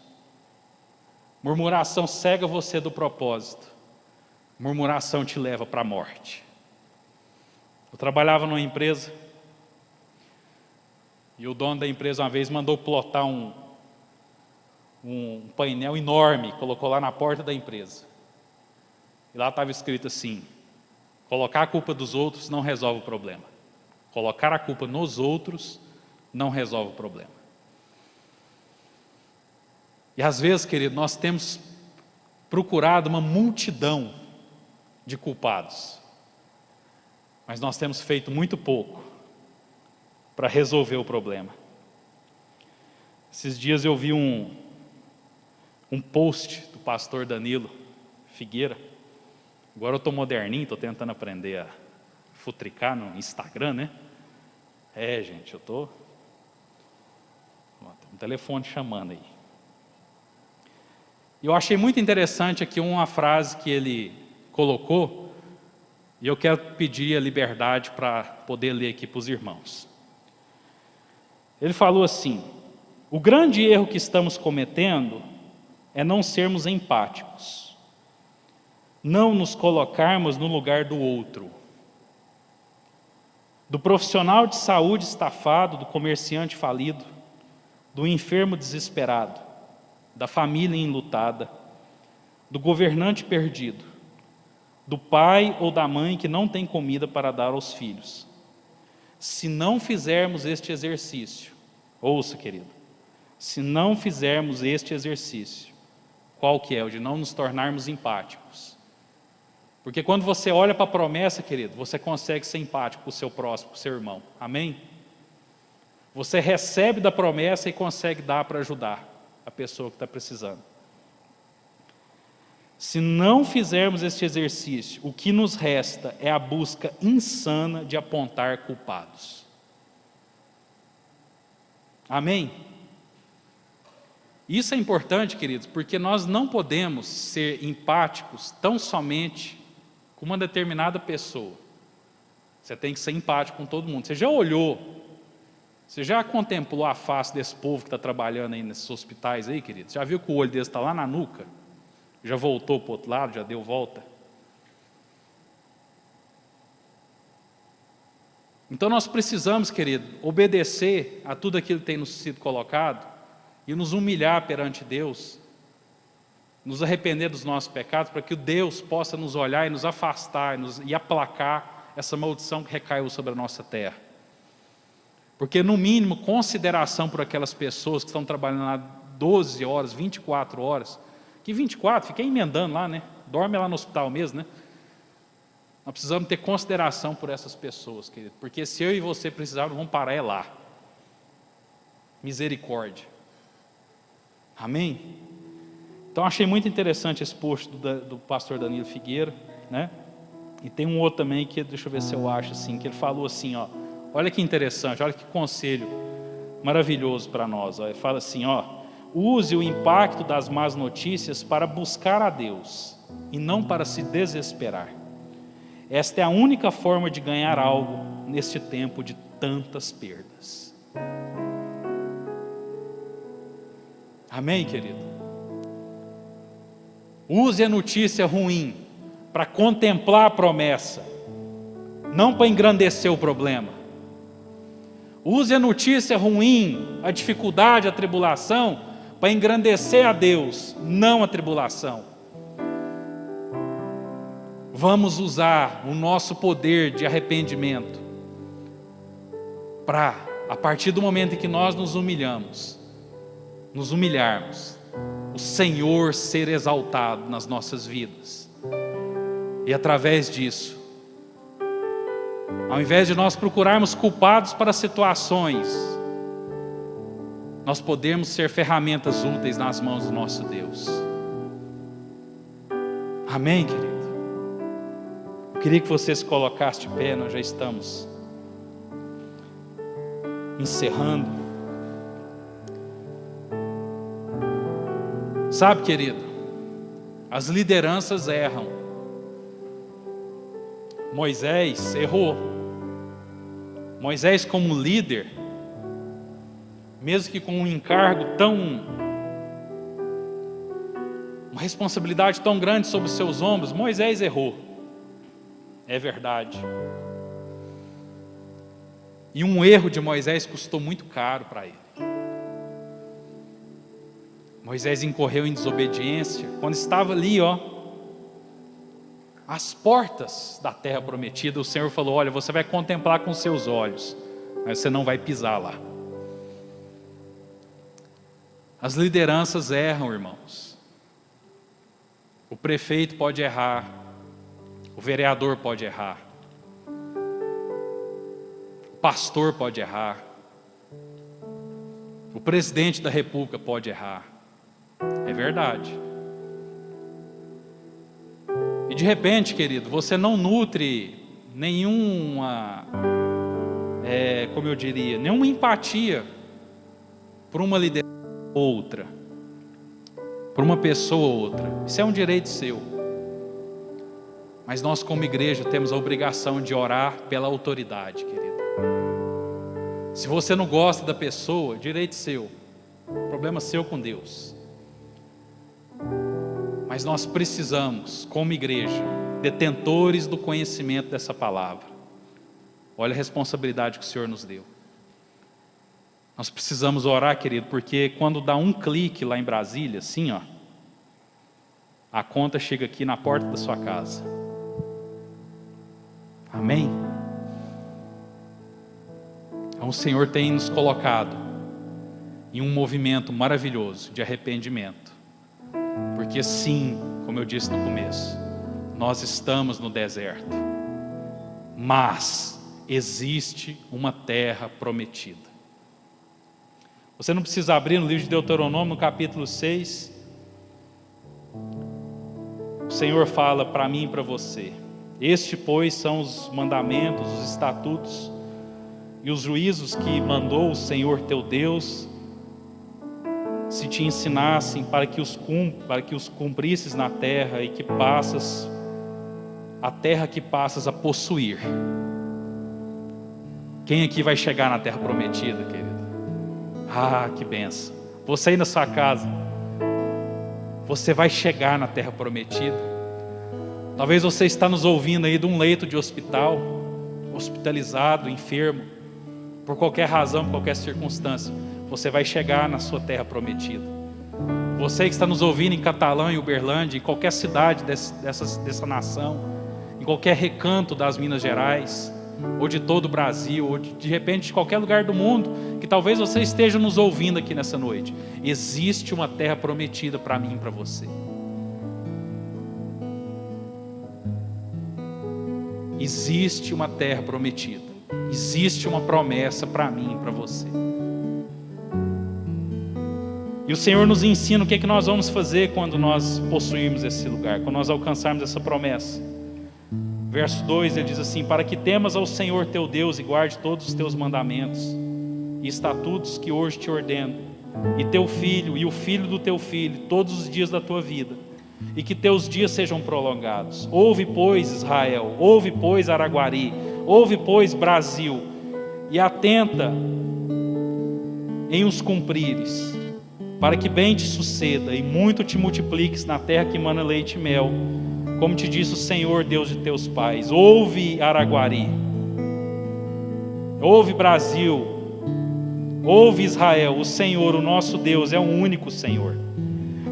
Murmuração cega você do propósito. Murmuração te leva para a morte. Eu trabalhava numa empresa e o dono da empresa uma vez mandou plotar um painel enorme, colocou lá na porta da empresa. E lá estava escrito assim: colocar a culpa dos outros não resolve o problema. Colocar a culpa nos outros não resolve o problema. E às vezes, querido, nós temos procurado uma multidão de culpados, mas nós temos feito muito pouco para resolver o problema. Esses dias eu vi um post do pastor Danilo Figueira. Agora eu estou moderninho, estou tentando aprender a futricar no Instagram, né? Gente, eu estou... Tem um telefone chamando aí. E eu achei muito interessante aqui uma frase que ele colocou, e eu quero pedir a liberdade para poder ler aqui para os irmãos. Ele falou assim: o grande erro que estamos cometendo é não sermos empáticos, não nos colocarmos no lugar do outro, do profissional de saúde estafado, do comerciante falido, do enfermo desesperado, da família enlutada, do governante perdido, do pai ou da mãe que não tem comida para dar aos filhos. Se não fizermos este exercício, ouça, querido, se não fizermos este exercício, qual que é? O de não nos tornarmos empáticos. Porque quando você olha para a promessa, querido, você consegue ser empático com o seu próximo, com o seu irmão. Amém? Você recebe da promessa e consegue dar para ajudar a pessoa que está precisando. Se não fizermos este exercício, o que nos resta é a busca insana de apontar culpados. Amém? Isso é importante, queridos, porque nós não podemos ser empáticos tão somente com uma determinada pessoa. Você tem que ser empático com todo mundo. Você já olhou, você já contemplou a face desse povo que está trabalhando aí nesses hospitais aí, queridos? Já viu que o olho deles está lá na nuca? Já voltou para o outro lado, já deu volta? Então nós precisamos, querido, obedecer a tudo aquilo que tem nos sido colocado e nos humilhar perante Deus, nos arrepender dos nossos pecados, para que Deus possa nos olhar e nos afastar e aplacar essa maldição que recaiu sobre a nossa terra. Porque, no mínimo, consideração por aquelas pessoas que estão trabalhando lá 12 horas, 24 horas, que 24, fica emendando lá, né? Dorme lá no hospital mesmo, né? Nós precisamos ter consideração por essas pessoas, querido, porque se eu e você precisarmos, vamos parar lá. Misericórdia. Amém? Então, achei muito interessante esse post do pastor Danilo Figueira, né? E tem um outro também que, deixa eu ver se eu acho assim, que ele falou assim, ó, olha que interessante, olha que conselho maravilhoso para nós, ó. Ele fala assim, ó, use o impacto das más notícias para buscar a Deus e não para se desesperar. Esta é a única forma de ganhar algo neste tempo de tantas perdas. Amém, querido? Use a notícia ruim para contemplar a promessa, não para engrandecer o problema. Use a notícia ruim, a dificuldade, a tribulação, para engrandecer a Deus, não a tribulação. Vamos usar o nosso poder de arrependimento para, a partir do momento em que nós nos humilharmos, o Senhor ser exaltado nas nossas vidas. E através disso, ao invés de nós procurarmos culpados para situações, nós podemos ser ferramentas úteis nas mãos do nosso Deus. Amém, querido? Eu queria que você se colocasse de pé, nós já estamos encerrando. Sabe, querido, as lideranças erram. Moisés errou. Moisés, como líder, mesmo que com um encargo uma responsabilidade tão grande sobre os seus ombros, Moisés errou. É verdade. E um erro de Moisés custou muito caro para ele. Moisés incorreu em desobediência quando estava ali, às portas da terra prometida. O Senhor falou: olha, você vai contemplar com seus olhos, mas você não vai pisar lá. As lideranças erram, irmãos. O prefeito pode errar, o vereador pode errar, o pastor pode errar, o presidente da república pode errar. É verdade. E de repente, querido, você não nutre nenhuma empatia por uma liderança ou outra, por uma pessoa ou outra. Isso é um direito seu. Mas nós, como igreja, temos a obrigação de orar pela autoridade, querido. Se você não gosta da pessoa, direito seu, problema seu com Deus. Mas nós precisamos, como igreja, detentores do conhecimento dessa palavra. Olha a responsabilidade que o Senhor nos deu. Nós precisamos orar, querido, porque quando dá um clique lá em Brasília, assim, a conta chega aqui na porta da sua casa. Amém? Então o Senhor tem nos colocado em um movimento maravilhoso de arrependimento. Porque sim, como eu disse no começo, nós estamos no deserto, mas existe uma terra prometida. Você não precisa abrir no livro de Deuteronômio, no capítulo 6, o Senhor fala para mim e para você: este, pois, são os mandamentos, os estatutos e os juízos que mandou o Senhor teu Deus, se te ensinassem para que os cumprisses na terra e que passas, a terra que passas a possuir. Quem aqui vai chegar na terra prometida, querido? Ah, que benção. Você aí na sua casa, você vai chegar na terra prometida. Talvez você está nos ouvindo aí de um leito de hospital, hospitalizado, enfermo, por qualquer razão, por qualquer circunstância, você vai chegar na sua terra prometida. Você que está nos ouvindo em Catalão, em Uberlândia, em qualquer cidade dessa nação, em qualquer recanto das Minas Gerais, ou de todo o Brasil, ou de repente de qualquer lugar do mundo, que talvez você esteja nos ouvindo aqui nessa noite, existe uma terra prometida para mim e para você. Existe uma terra prometida, existe uma promessa para mim e para você. E o Senhor nos ensina o que é que nós vamos fazer quando nós possuirmos esse lugar, quando nós alcançarmos essa promessa. Verso 2, ele diz assim: para que temas ao Senhor teu Deus e guarde todos os teus mandamentos e estatutos que hoje te ordeno, e teu filho e o filho do teu filho, todos os dias da tua vida, e que teus dias sejam prolongados. Ouve, pois, Israel, ouve, pois, Araguari, ouve, pois, Brasil, e atenta em os cumprires, para que bem te suceda e muito te multipliques na terra que mana leite e mel, como te disse o Senhor, Deus de teus pais. Ouve, Araguari, ouve, Brasil, ouve, Israel, o Senhor, o nosso Deus, é o único Senhor.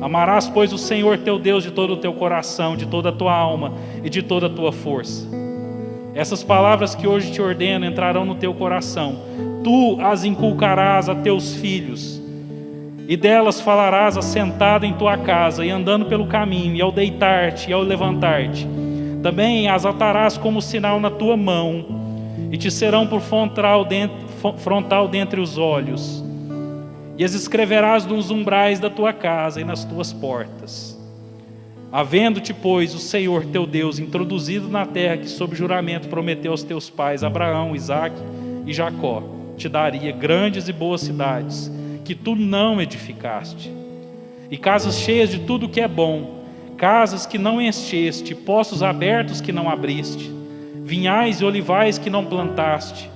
Amarás, pois, o Senhor teu Deus de todo o teu coração, de toda a tua alma e de toda a tua força. Essas palavras que hoje te ordeno entrarão no teu coração, tu as inculcarás a teus filhos, e delas falarás assentado em tua casa, e andando pelo caminho, e ao deitar-te e ao levantar-te. Também as atarás como sinal na tua mão, e te serão por frontal dentre os olhos, e as escreverás nos umbrais da tua casa e nas tuas portas. Havendo-te, pois, o Senhor teu Deus introduzido na terra que sob juramento prometeu aos teus pais, Abraão, Isaque e Jacó, te daria grandes e boas cidades, que tu não edificaste, e casas cheias de tudo que é bom, casas que não encheste, poços abertos que não abriste, vinhais e olivais que não plantaste.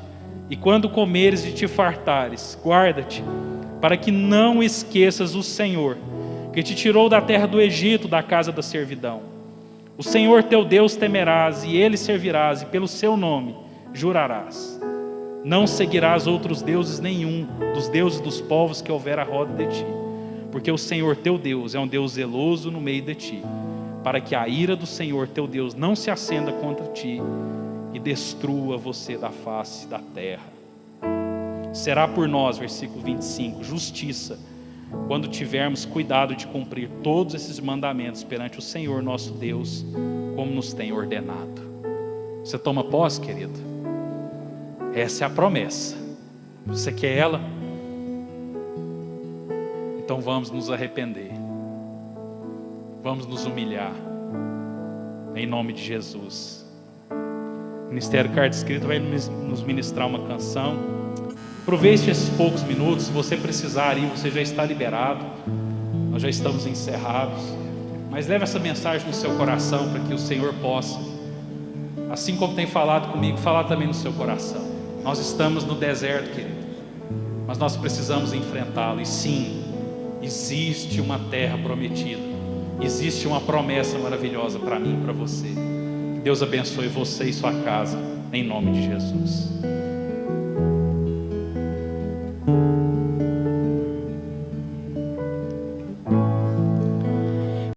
E quando comeres e te fartares, guarda-te, para que não esqueças o Senhor, que te tirou da terra do Egito, da casa da servidão. O Senhor teu Deus temerás, e ele servirás, e pelo seu nome jurarás. Não seguirás outros deuses nenhum, dos deuses dos povos que houver à roda de ti, porque o Senhor teu Deus é um Deus zeloso no meio de ti, para que a ira do Senhor teu Deus não se acenda contra ti e destrua você da face da terra. Será por nós, versículo 25, justiça, quando tivermos cuidado de cumprir todos esses mandamentos perante o Senhor nosso Deus, como nos tem ordenado. Você toma posse, querido? Essa é a promessa. Você quer ela? Então vamos nos arrepender. Vamos nos humilhar. Em nome de Jesus. O Ministério Carta Escrita vai nos ministrar uma canção. Aproveite esses poucos minutos. Se você precisar ir, você já está liberado. Nós já estamos encerrados. Mas leve essa mensagem no seu coração, para que o Senhor possa, assim como tem falado comigo, falar também no seu coração. Nós estamos no deserto, querido, mas nós precisamos enfrentá-lo. E sim, existe uma terra prometida, existe uma promessa maravilhosa para mim e para você. Deus abençoe você e sua casa, em nome de Jesus.